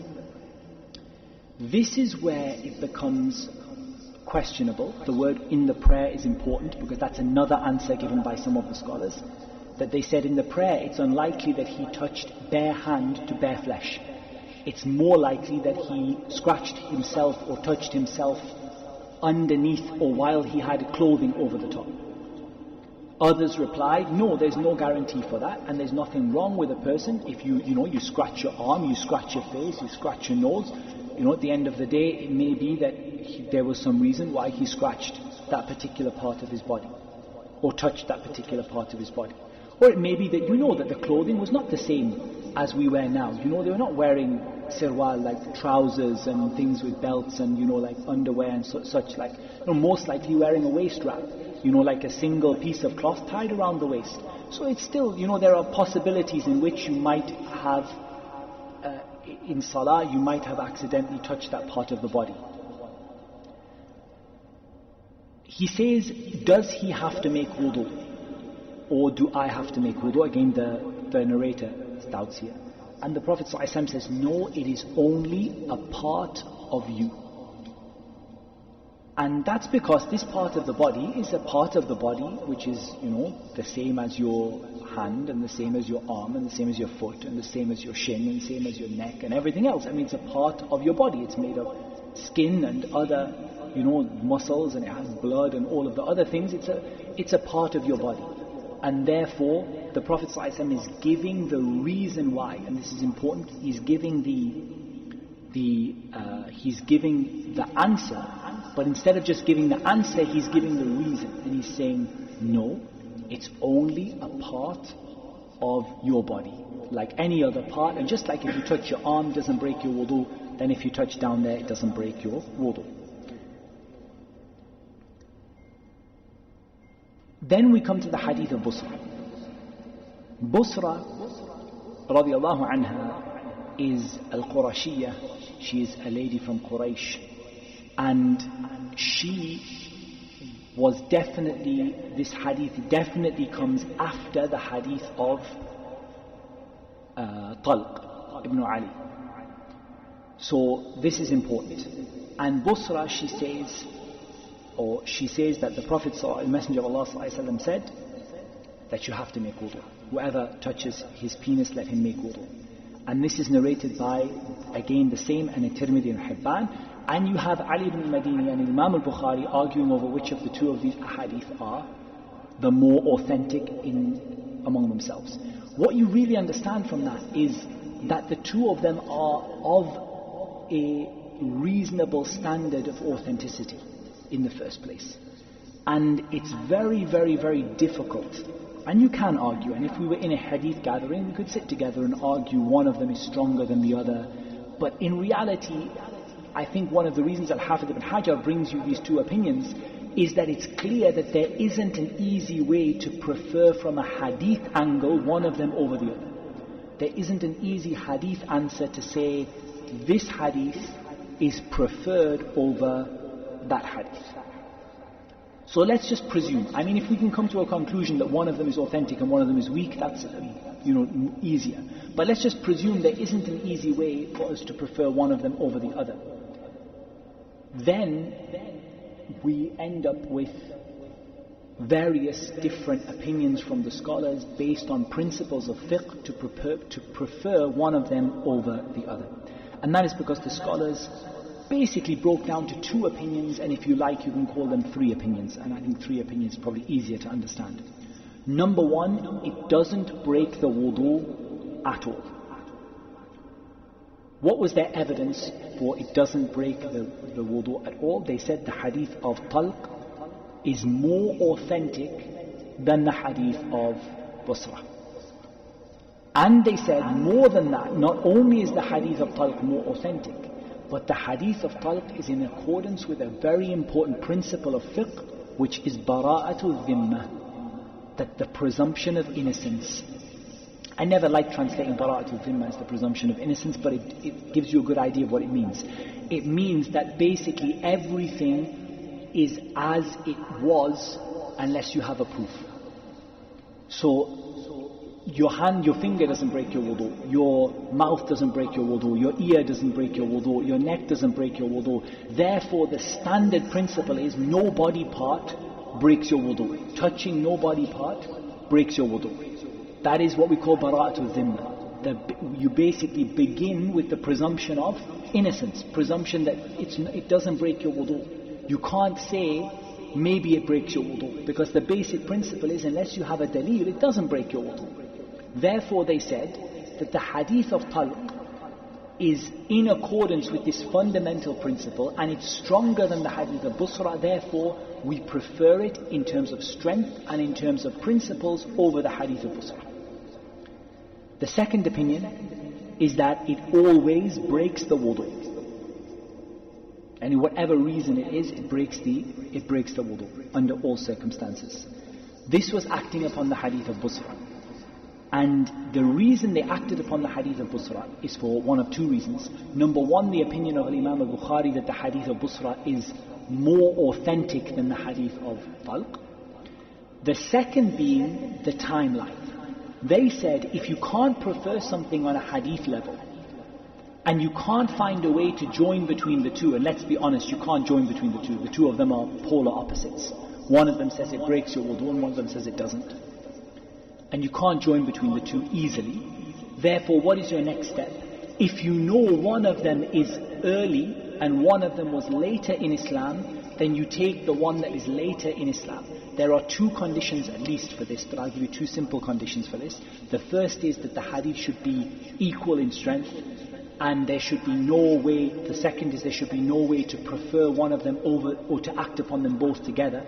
This is where it becomes questionable. The word in the prayer is important because that's another answer given by some of the scholars. That they said in the prayer it's unlikely that he touched bare hand to bare flesh. It's more likely that he scratched himself or touched himself underneath or while he had clothing over the top. Others replied, no, there's no guarantee for that, and there's nothing wrong with a person if you scratch your arm, you scratch your face, you scratch your nose. At the end of the day, it may be that there was some reason why he scratched that particular part of his body or touched that particular part of his body. Or it may be that that the clothing was not the same as we wear now. They were not wearing sirwal, like trousers and things with belts and like underwear and such like. Most likely wearing a waist wrap, like a single piece of cloth tied around the waist. So it's still, there are possibilities in which you might have, in salah, you might have accidentally touched that part of the body. He says, does he have to make wudu? Or do I have to make wudu? Again, the narrator doubts here. And the Prophet ﷺ says, no, it is only a part of you. And that's because this part of the body is a part of the body which is, the same as your hand and the same as your arm and the same as your foot and the same as your shin and the same as your neck and everything else. It's a part of your body. It's made of skin and other, muscles, and it has blood and all of the other things. It's a part of your body. And therefore, the Prophet ﷺ is giving the reason why, and this is important. He's giving he's giving the answer, but instead of just giving the answer, he's giving the reason, and he's saying, no, it's only a part of your body, like any other part. And just like if you touch your arm, it doesn't break your wudu, then if you touch down there, it doesn't break your wudu. Then we come to the hadith of Busra. Busra, radiallahu anha, is al-Qurashiyya. She is a lady from Quraysh. And she was definitely, this hadith definitely comes after the hadith of Talq ibn Ali. So this is important. And Busra, she says that the Prophet, the Messenger of Allah ﷺ, said that you have to make wudu. Whoever touches his penis, let him make wudu. And this is narrated by, again, the same, and Tirmidhi and Hibban. And you have Ali ibn al-Madini and Imam al-Bukhari arguing over which of the two of these ahadith are the more authentic among themselves. What you really understand from that is that the two of them are of a reasonable standard of authenticity in the first place. And it's very, very, very difficult. And you can argue, and if we were in a hadith gathering, we could sit together and argue one of them is stronger than the other. But in reality, I think one of the reasons Al-Hafidh ibn Hajar brings you these two opinions is that it's clear that there isn't an easy way to prefer from a hadith angle one of them over the other. There isn't an easy hadith answer to say this hadith is preferred over that hadith. So let's just presume, if we can come to a conclusion that one of them is authentic and one of them is weak, that's easier. But let's just presume there isn't an easy way for us to prefer one of them over the other. Then we end up with various different opinions from the scholars based on principles of fiqh to prefer one of them over the other. And that is because the scholars basically broke down to 2 opinions, and if you like you can call them 3 opinions, and I think 3 opinions is probably easier to understand. Number 1, it doesn't break the wudu at all. What was their evidence for it doesn't break the wudu at all? They said the hadith of talq is more authentic than the hadith of Busra. And they said more than that, not only is the hadith of talq more authentic, but the hadith of talq is in accordance with a very important principle of fiqh, which is bara'atul dhimma, that the presumption of innocence. I never like translating bara'atul dhimma as the presumption of innocence, but it gives you a good idea of what it means. It means that basically everything is as it was unless you have a proof. So your hand, your finger doesn't break your wudu, your mouth doesn't break your wudu, your ear doesn't break your wudu, your neck doesn't break your wudu. Therefore the standard principle is no body part breaks your wudu. Touching no body part breaks your wudu. That is what we call bara'atul dhimma. You basically begin with the presumption of innocence, presumption that it doesn't break your wudu. You can't say maybe it breaks your wudu, because the basic principle is unless you have a dalil, it doesn't break your wudu. Therefore they said that the hadith of talq is in accordance with this fundamental principle, and it's stronger than the hadith of Busra. Therefore we prefer it in terms of strength and in terms of principles over the hadith of Busra. The second opinion is that it always breaks the wudu, and whatever reason it is, it breaks the wudu under all circumstances. This was acting upon the hadith of Busra. And the reason they acted upon the hadith of Busra is for one of 2 reasons. Number 1, the opinion of Imam al-Bukhari that the hadith of Busra is more authentic than the hadith of talq. The second being the timeline. They said if you can't prefer something on a hadith level, and you can't find a way to join between the 2, and let's be honest, you can't join between the 2 of them are polar opposites. One of them says it breaks your wudu and one of them says it doesn't. And you can't join between the 2 easily. Therefore, what is your next step? If you know one of them is early and one of them was later in Islam, then you take the one that is later in Islam. There are 2 conditions at least for this, but I'll give you 2 simple conditions for this. The first is that the hadith should be equal in strength, and there should be no way, the second is there should be no way to prefer one of them over or to act upon them both together.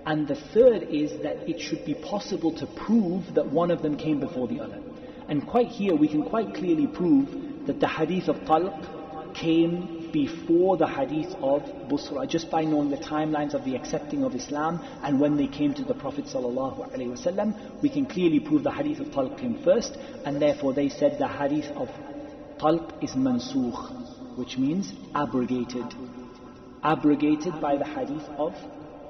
And the third is that it should be possible to prove that one of them came before the other. And quite here we can quite clearly prove that the hadith of talq came before the hadith of Busra, just by knowing the timelines of the accepting of Islam and when they came to the Prophet ﷺ, we can clearly prove the hadith of talq came first, and therefore they said the hadith of talq is mansukh, which means abrogated by the hadith of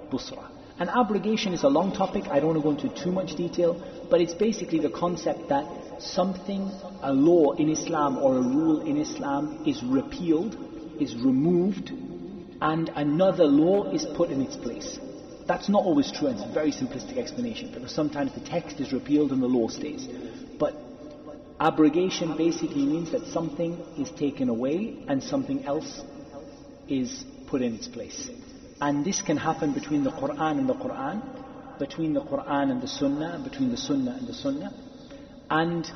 Busra. And abrogation is a long topic, I don't want to go into too much detail, but it's basically the concept that something, a law in Islam or a rule in Islam is repealed, is removed, and another law is put in its place. That's not always true, and it's a very simplistic explanation, because sometimes the text is repealed and the law stays. But abrogation basically means that something is taken away and something else is put in its place. And this can happen between the Qur'an and the Qur'an, between the Qur'an and the Sunnah, between the Sunnah and the Sunnah, and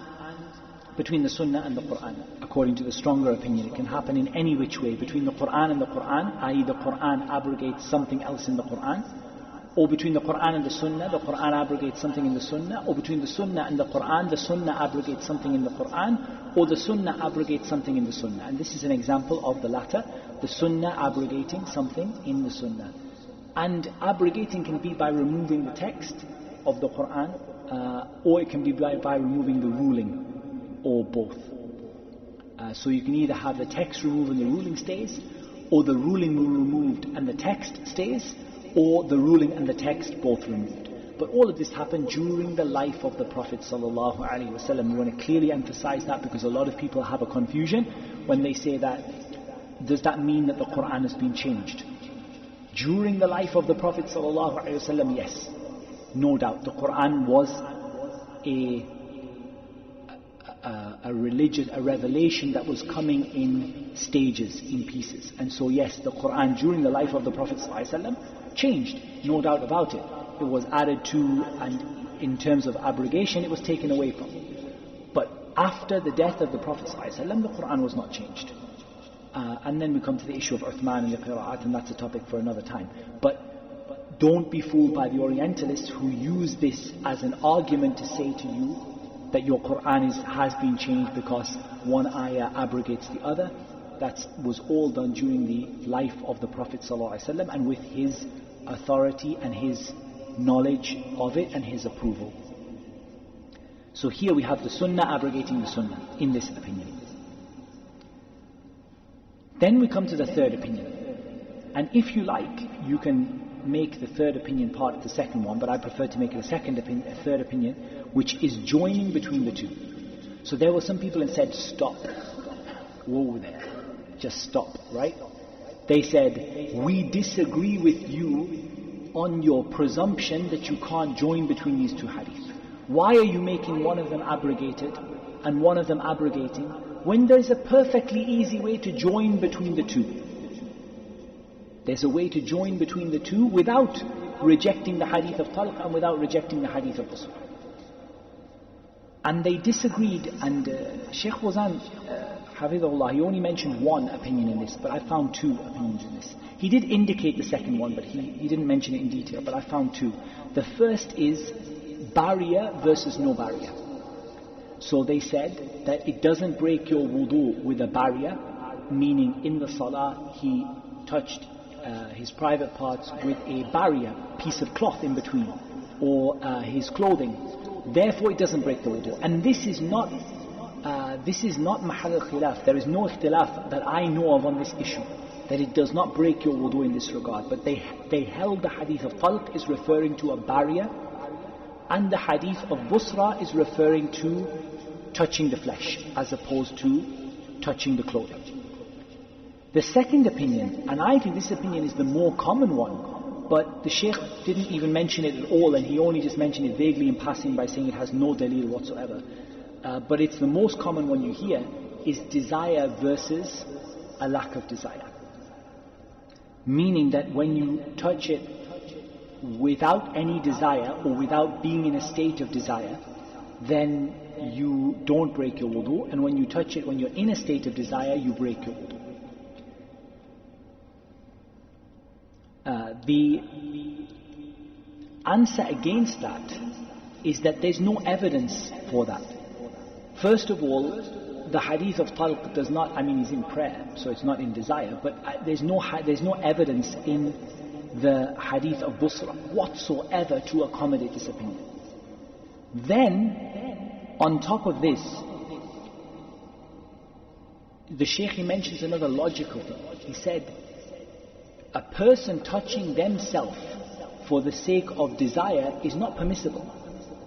between the Sunnah and the Qur'an. According to the stronger opinion, it can happen in any which way, between the Qur'an and the Qur'an, i.e. the Qur'an abrogates something else in the Qur'an, or between the Qur'an and the Qur'an abrogates something in the Sunnah, or between the Sunnah and the Sunnah abrogates something in the Qur'an, or the Sunnah abrogates something in the Sunnah. And this is an example of the latter, the Sunnah abrogating something in the Sunnah. And abrogating can be by removing the text of the Qur'an, or it can be by removing the ruling, or both. So you can either have the text removed and the ruling stays, or the ruling removed and the text stays, or the ruling and the text both removed. But all of this happened during the life of the Prophet ﷺ. We want to clearly emphasize that, because a lot of people have a confusion when they say that, does that mean that the Qur'an has been changed? During the life of the Prophet ﷺ, yes, no doubt, the Qur'an was a a revelation that was coming in stages, in pieces. And so yes, the Quran during the life of the Prophet ﷺ changed, no doubt about it. It was added to, and in terms of abrogation, it was taken away from. But after the death of the Prophet ﷺ, the Quran was not changed. And then we come to the issue of Uthman and the Qira'at, and that's a topic for another time. But don't be fooled by the Orientalists who use this as an argument to say to you that your Quran has been changed because one ayah abrogates the other. That was all done during the life of the Prophet ﷺ and with his authority and his knowledge of it and his approval. So here we have the Sunnah abrogating the Sunnah in this opinion. Then we come to the third opinion. And if you like, you can make the third opinion part of the second one, but I prefer to make it a third opinion, which is joining between the two. So there were some people that said, stop. Whoa there. Just stop, right? They said, we disagree with you on your presumption that you can't join between these two hadith. Why are you making one of them abrogated and one of them abrogating when there's a perfectly easy way to join between the two? There's a way to join between the two without rejecting the hadith of talq and without rejecting the hadith of busr. And they disagreed, and Shaykh Wazan, Hafidhullah, he only mentioned one opinion in this, but I found two opinions in this. He did indicate the second one, but he didn't mention it in detail, but I found two. The first is barrier versus no barrier. So they said that it doesn't break your wudu with a barrier, meaning in the salah he touched his private parts with a barrier, piece of cloth in between, or his clothing. Therefore it doesn't break the wudu. And this is not mahal al-khilaf. There is no ikhtilaf that I know of on this issue, that it does not break your wudu in this regard. But they held the hadith of talq is referring to a barrier, and the hadith of busra is referring to touching the flesh as opposed to touching the clothing. The second opinion, and I think this opinion is the more common one, but the Shaykh didn't even mention it at all, and he only just mentioned it vaguely in passing by saying it has no dalil whatsoever. But it's the most common one you hear, is desire versus a lack of desire. Meaning that when you touch it without any desire or without being in a state of desire, then you don't break your wudu, and when you touch it when you're in a state of desire, you break your wudu. The answer against that is that there's no evidence for that. First of all, the hadith of talq does not, he's in prayer, so it's not in desire, but there's no evidence in the hadith of busra whatsoever to accommodate this opinion. Then, on top of this, the Shaykh, he mentions another logical thing. He said, a person touching themselves for the sake of desire is not permissible.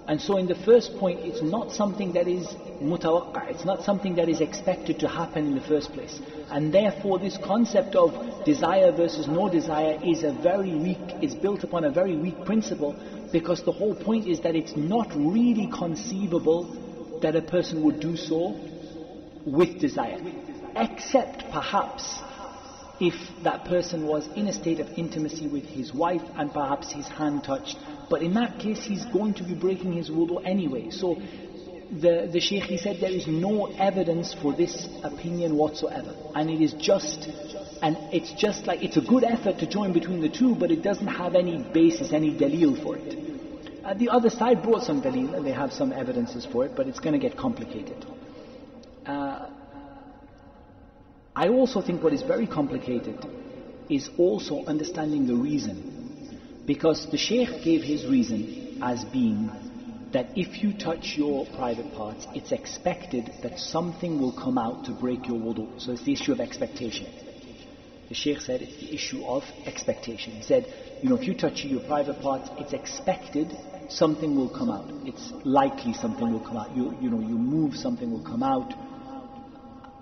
And so in the first point, it's not something that is mutawaqqa', it's not something that is expected to happen in the first place. And therefore this concept of desire versus no desire is built upon a very weak principle, because the whole point is that it's not really conceivable that a person would do so with desire, except perhaps if that person was in a state of intimacy with his wife and perhaps his hand touched. But in that case, he's going to be breaking his wudu anyway. So the Shaykh, he said there is no evidence for this opinion whatsoever. And it's just like, it's a good effort to join between the two, but it doesn't have any basis, any dalil for it. The other side brought some dalil, and they have some evidences for it, but it's going to get complicated. I also think what is very complicated is also understanding the reason, because the Shaykh gave his reason as being that if you touch your private parts, it's expected that something will come out to break your wudu. So it's the issue of expectation. The Shaykh said it's the issue of expectation. He said, if you touch your private parts, it's expected something will come out. It's likely something will come out. You move, something will come out.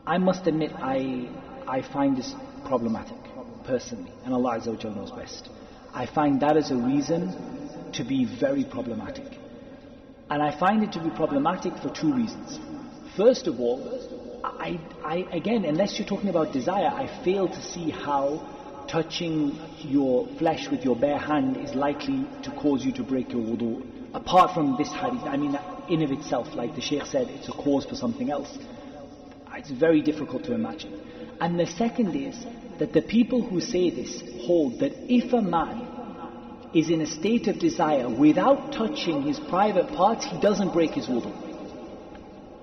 I must admit, I find this problematic, personally, and Allah Azza wa Jalla knows best. I find that as a reason to be very problematic. And I find it to be problematic for two reasons. First of all, I again, unless you're talking about desire, I fail to see how touching your flesh with your bare hand is likely to cause you to break your wudu. Apart from this hadith, I mean, in of itself, like the Shaykh said, it's a cause for something else. It's very difficult to imagine. And the second is that the people who say this hold that if a man is in a state of desire without touching his private parts, he doesn't break his wudu.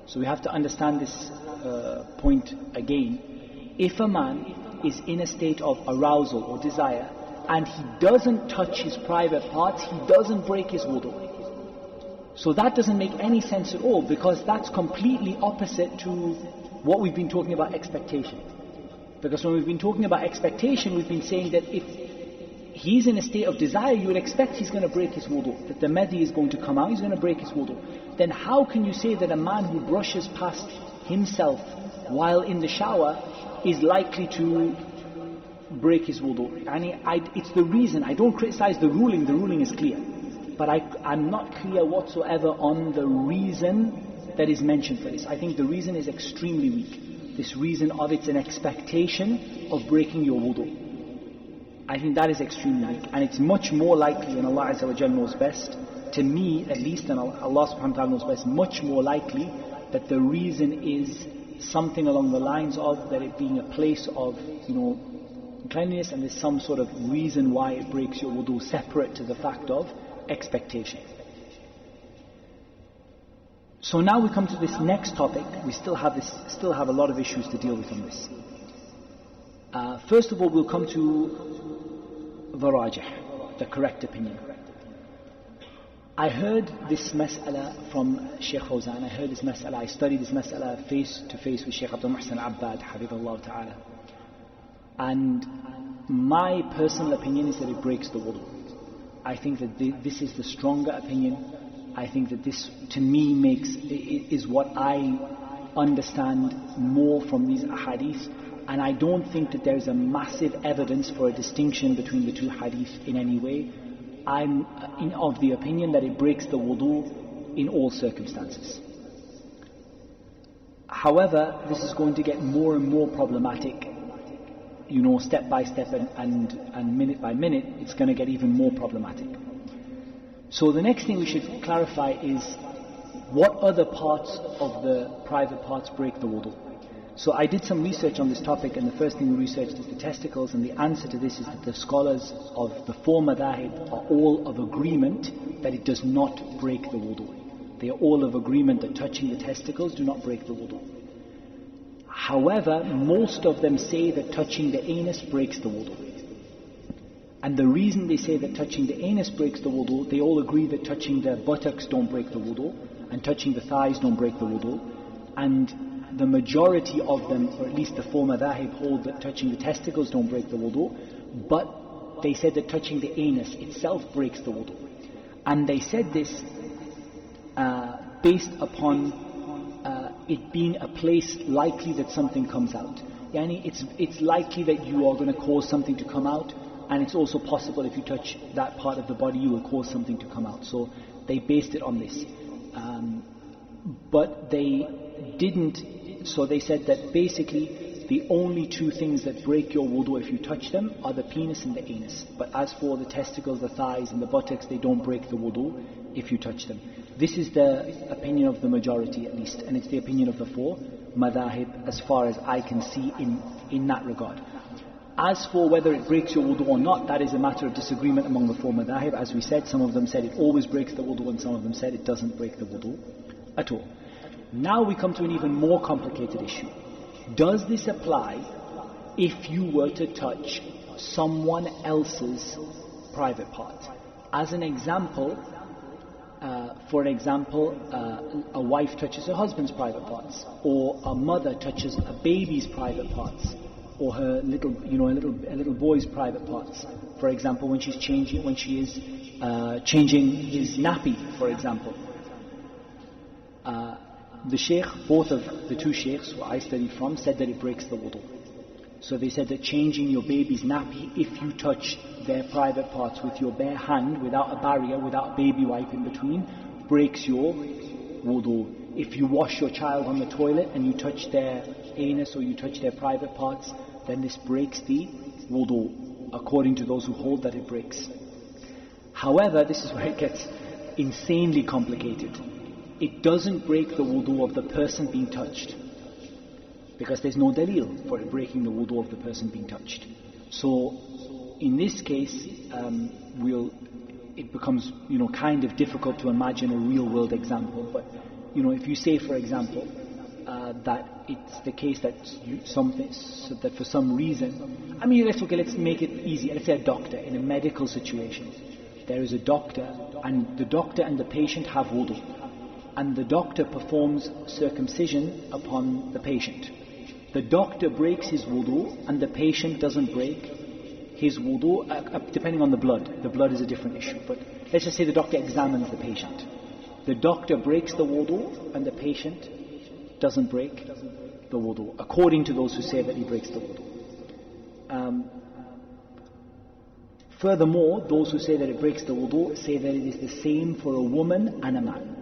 So we have to understand this point again. If a man is in a state of arousal or desire and he doesn't touch his private parts, he doesn't break his wudu. So that doesn't make any sense at all, because that's completely opposite to what we've been talking about expectation. Because when we've been talking about expectation, we've been saying that if he's in a state of desire, you would expect he's going to break his wudu, that the madi is going to come out, he's going to break his wudu. Then how can you say that a man who brushes past himself while in the shower is likely to break his wudu? It's the reason. I don't criticize the ruling is clear. But I'm not clear whatsoever on the reason that is mentioned for this. I think the reason is extremely weak. This reason of it's an expectation of breaking your wudu. I think that is extremely weak. And it's much more likely, and Allah Azza wa Jal knows best, to me at least, and Allah subhanahu wa ta'ala knows best, much more likely that the reason is something along the lines of that it being a place of, cleanliness, and there's some sort of reason why it breaks your wudu separate to the fact of expectation. So now we come to this next topic. We still have a lot of issues to deal with on this. First of all, we'll come to the rajih, the correct opinion. I heard this mas'ala from Shaykh Fawzan. I heard this mas'ala. I studied this mas'ala face to face with Shaykh Abdul Muhsin Abbad, Hafidhullah Ta'ala. And my personal opinion is that it breaks the wudu. I think that this is the stronger opinion. I think that this, to me, is what I understand more from these hadith. And I don't think that there is a massive evidence for a distinction between the two hadith in any way. I'm of the opinion that it breaks the wudu in all circumstances. However, this is going to get more and more problematic. Step by step and minute by minute, it's going to get even more problematic. So the next thing we should clarify is what other parts of the private parts break the wudu. So I did some research on this topic, and the first thing we researched is the testicles, and the answer to this is that the scholars of the four madahib are all of agreement that it does not break the wudu. They are all of agreement that touching the testicles do not break the wudu. However, most of them say that touching the anus breaks the wudu. And the reason they say that touching the anus breaks the wudu, they all agree that touching the buttocks don't break the wudu, and touching the thighs don't break the wudu. And the majority of them, or at least the four madahib, hold that touching the testicles don't break the wudu, but they said that touching the anus itself breaks the wudu. And they said this based upon it being a place likely that something comes out. It's likely that you are going to cause something to come out, and it's also possible if you touch that part of the body you will cause something to come out. So they based it on this. But they didn't, so they said that basically the only two things that break your wudu if you touch them are the penis and the anus. But as for the testicles, the thighs and the buttocks, they don't break the wudu if you touch them. This is the opinion of the majority at least, and it's the opinion of the four madahib as far as I can see in that regard. As for whether it breaks your wudu or not, that is a matter of disagreement among the four madahib. As we said, some of them said it always breaks the wudu, and some of them said it doesn't break the wudu at all. Now we come to an even more complicated issue. Does this apply if you were to touch someone else's private part? As an example, a wife touches her husband's private parts, or a mother touches a baby's private parts, or her a little boy's private parts. For example, when she is changing his nappy, for example. The sheikh, both of the two sheikhs who I studied from, said that it breaks the wudu. So they said that changing your baby's nappy, if you touch their private parts with your bare hand, without a barrier, without a baby wipe in between, breaks your wudu. if you wash your child on the toilet and you touch their anus or you touch their private parts, then this breaks the wudu, according to those who hold that it breaks. However, this is where it gets insanely complicated. It doesn't break the wudu of the person being touched, because there's no dalil for it breaking the wudu of the person being touched. So in this case, it becomes kind of difficult to imagine a real world example. But if you say, for example, that it's the case that that for some reason, let's make it easy. Let's say a doctor in a medical situation. There is a doctor, and the doctor and the patient have wudu, and the doctor performs circumcision upon the patient. The doctor breaks his wudu, and the patient doesn't break his wudu, depending on the blood. The blood is a different issue, but let's just say the doctor examines the patient. The doctor breaks the wudu, and the patient doesn't break the wudu, according to those who say that he breaks the wudu. Furthermore, those who say that it breaks the wudu say that it is the same for a woman and a man.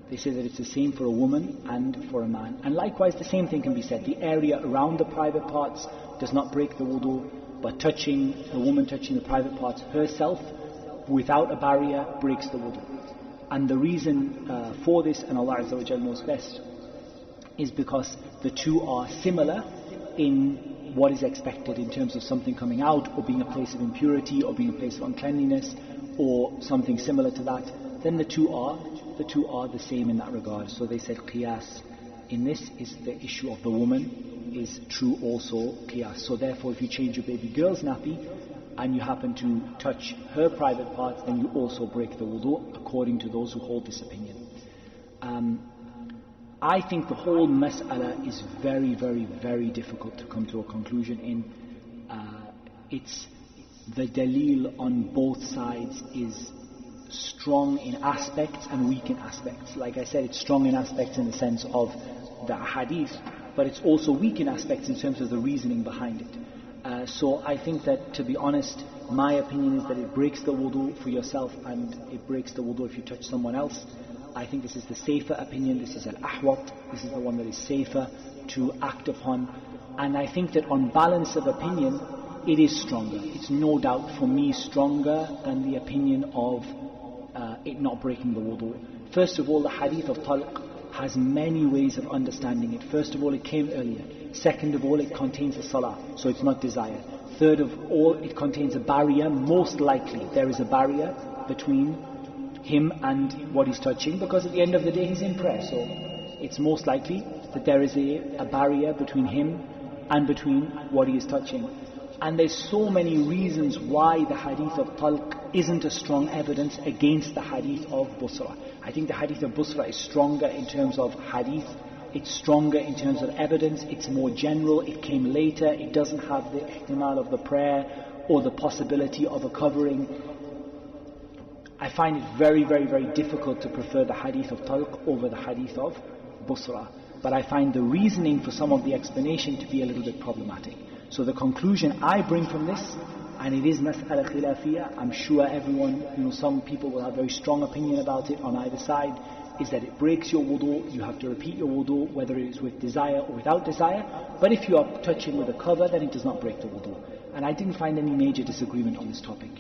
They say that it's the same for a woman and for a man. And likewise, the same thing can be said. The area around the private parts does not break the wudu, but the woman touching the private parts herself without a barrier breaks the wudu. And the reason for this, and Allah Azza wa Jal knows best, is because the two are similar in what is expected in terms of something coming out, or being a place of impurity, or being a place of uncleanliness, or something similar to that. Then the two are the same in that regard. So they said qiyas in this is the issue of the woman is true also qiyas. So therefore, if you change your baby girl's nappy and you happen to touch her private parts, then you also break the wudu, according to those who hold this opinion. I think the whole mas'ala is very, very, very difficult to come to a conclusion in. It's the dalil on both sides is strong in aspects and weak in aspects. Like I said, it's strong in aspects in the sense of the hadith, but it's also weak in aspects in terms of the reasoning behind it. So I think that, to be honest, my opinion is that it breaks the wudu for yourself and it breaks the wudu if you touch someone else. I think this is the safer opinion. This is al-ahwat. This is the one that is safer to act upon. And I think that on balance of opinion, it is stronger. It's no doubt for me stronger than the opinion of it not breaking the wudu. First of all, the hadith of talq has many ways of understanding it. First of all, it came earlier. Second of all, it contains a salah, so it's not desired. Third of all, it contains a barrier. Most likely there is a barrier between him and what he's touching, because at the end of the day he's in prayer, so it's most likely that there is a barrier between him and between what he is touching. And there's so many reasons why the hadith of talq isn't a strong evidence against the hadith of busra. I think the hadith of busra is stronger in terms of hadith, it's stronger in terms of evidence, it's more general, it came later, it doesn't have the ihtimal of the prayer or the possibility of a covering. I find it very, very, very difficult to prefer the hadith of talq over the hadith of busra. But I find the reasoning for some of the explanation to be a little bit problematic. So the conclusion I bring from this, and it is mas'ala khilafiyya, I'm sure everyone, some people will have very strong opinion about it on either side, is that it breaks your wudu. You have to repeat your wudu, whether it is with desire or without desire. But if you are touching with a cover, then it does not break the wudu. And I didn't find any major disagreement on this topic.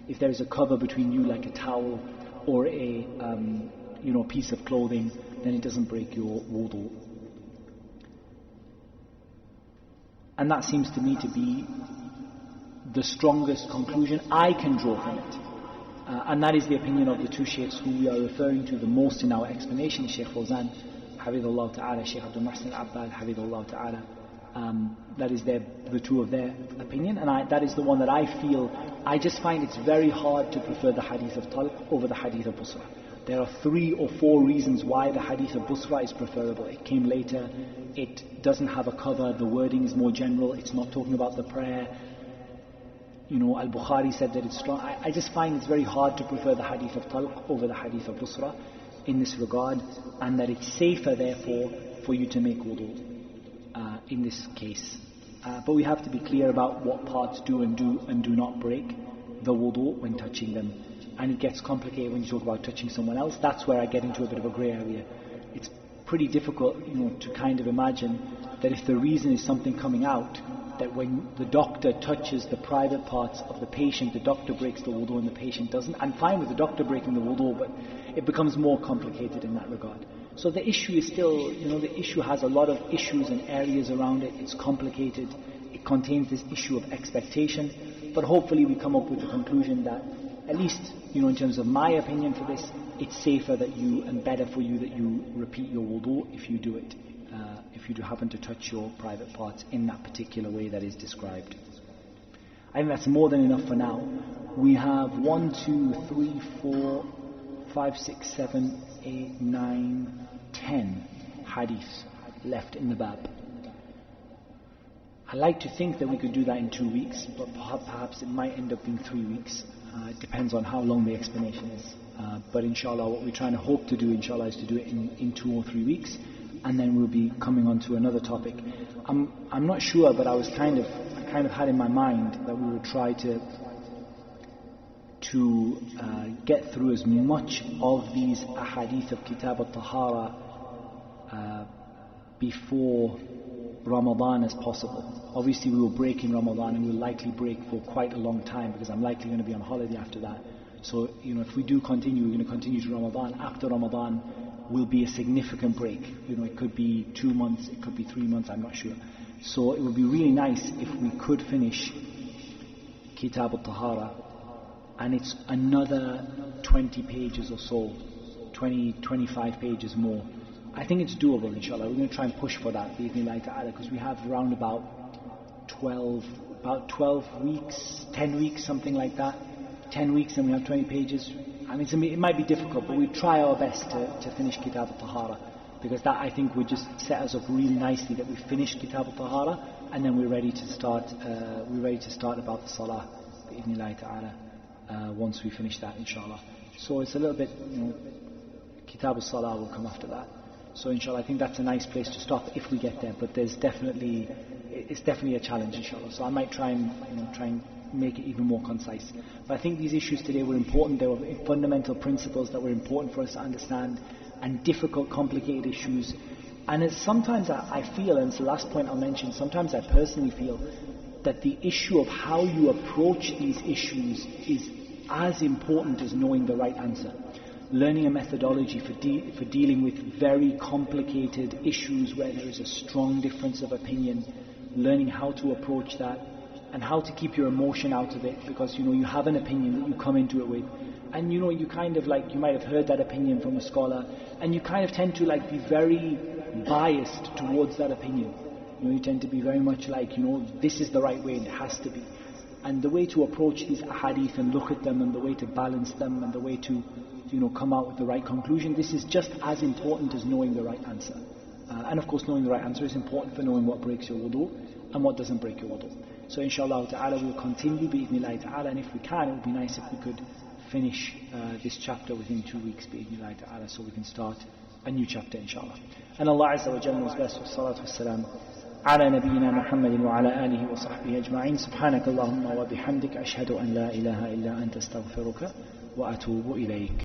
If there is a cover between you, like a towel or a piece of clothing, then it doesn't break your wudu. And that seems to me to be the strongest conclusion I can draw from it. And that is the opinion of the two sheikhs who we are referring to the most in our explanation, Shaykh Fawzan, Hafidhullah Ta'ala, Shaykh Abdul Muhsin Al-Abbad, Hafidhullah Ta'ala. That is the two of their opinion, and that is the one that I feel. I just find it's very hard to prefer the hadith of talq over the hadith of busra. There are 3 or 4 reasons why the hadith of busra is preferable. It came later, it doesn't have a cover, the wording is more general, it's not talking about the prayer. Al-Bukhari said that it's strong. I just find it's very hard to prefer the hadith of talq over the hadith of busra in this regard, and that it's safer therefore for you to make wudu in this case. But we have to be clear about what parts do and do not break the wudu when touching them. and it gets complicated when you talk about touching someone else. That's where I get into a bit of a grey area. It's pretty difficult, to kind of imagine that if the reason is something coming out, that when the doctor touches the private parts of the patient, the doctor breaks the wudu and the patient doesn't. I'm fine with the doctor breaking the wudu, but it becomes more complicated in that regard. So the issue is still, the issue has a lot of issues and areas around it. It's complicated. It contains this issue of expectation. But hopefully we come up with the conclusion that, at least, in terms of my opinion for this, it's safer that you, and better for you, that you repeat your wudu if you do it. If you do happen to touch your private parts in that particular way that is described. I think that's more than enough for now. We have 1, 2, 3, 4, 5, 6, 7, 8, 9, 10 hadiths left in the bab. I like to think that we could do that in 2 weeks, but perhaps it might end up being 3 weeks. It depends on how long the explanation is. But inshallah, what we're trying to hope to do, inshallah, is to do it in 2 or 3 weeks, and then we'll be coming on to another topic. I'm not sure, but I kind of had in my mind that we would try to get through as much of these ahadith of Kitab al-Tahara before Ramadan as possible. Obviously we will break in Ramadan, and we'll likely break for quite a long time, because I'm likely going to be on holiday after that. So, if we do continue, we're going to continue to Ramadan. After Ramadan will be a significant break. It could be 2 months, it could be 3 months, I'm not sure. So it would be really nice if we could finish Kitab al-Tahara, and it's another 20 pages or so, 25 pages more. I think it's doable, inshallah. We're going to try and push for that, bi'idhnillahi ta'ala, because we have around about 12 weeks, 10 weeks, something like that. 10 weeks and we have 20 pages. I mean, it might be difficult, but we try our best to finish Kitab al-Tahara, because that, I think, would just set us up really nicely, that we finish Kitab al-Tahara and then we're ready to start about the Salah, bi'idhnillahi ta'ala, once we finish that, inshallah. So it's a little bit, Kitab al-Salah will come after that. So inshallah, I think that's a nice place to stop if we get there, but it's definitely a challenge, inshallah. So I might try and make it even more concise. But I think these issues today were important. They were fundamental principles that were important for us to understand, and difficult, complicated issues. And sometimes I feel, and it's the last point I'll mention, sometimes I personally feel that the issue of how you approach these issues is as important as knowing the right answer. Learning a methodology for dealing with very complicated issues where there is a strong difference of opinion, learning how to approach that, and how to keep your emotion out of it, because you have an opinion that you come into it with, and you kind of you might have heard that opinion from a scholar, and you kind of tend to be very biased towards that opinion. You tend to be very much this is the right way and it has to be. And the way to approach these ahadith and look at them, and the way to balance them, and the way to come out with the right conclusion, this is just as important as knowing the right answer. And of course, knowing the right answer is important for knowing what breaks your wudu and what doesn't break your wudu. So inshallah ta'ala we'll continue bi'idhnillahi ta'ala, and if we can, it would be nice if we could finish this chapter within 2 weeks bi'idhnillahi ta'ala, so we can start a new chapter inshallah. And Allah Azza wa Jalla knows best. Wassalatu wassalam ala nabiyyina Muhammadin wa ala alihi wa sahbihi ajma'in. Subhanaka Allahumma wa bihamdik ashhadu an la ilaha illa anta astaghfiruka wa atubu ilayk.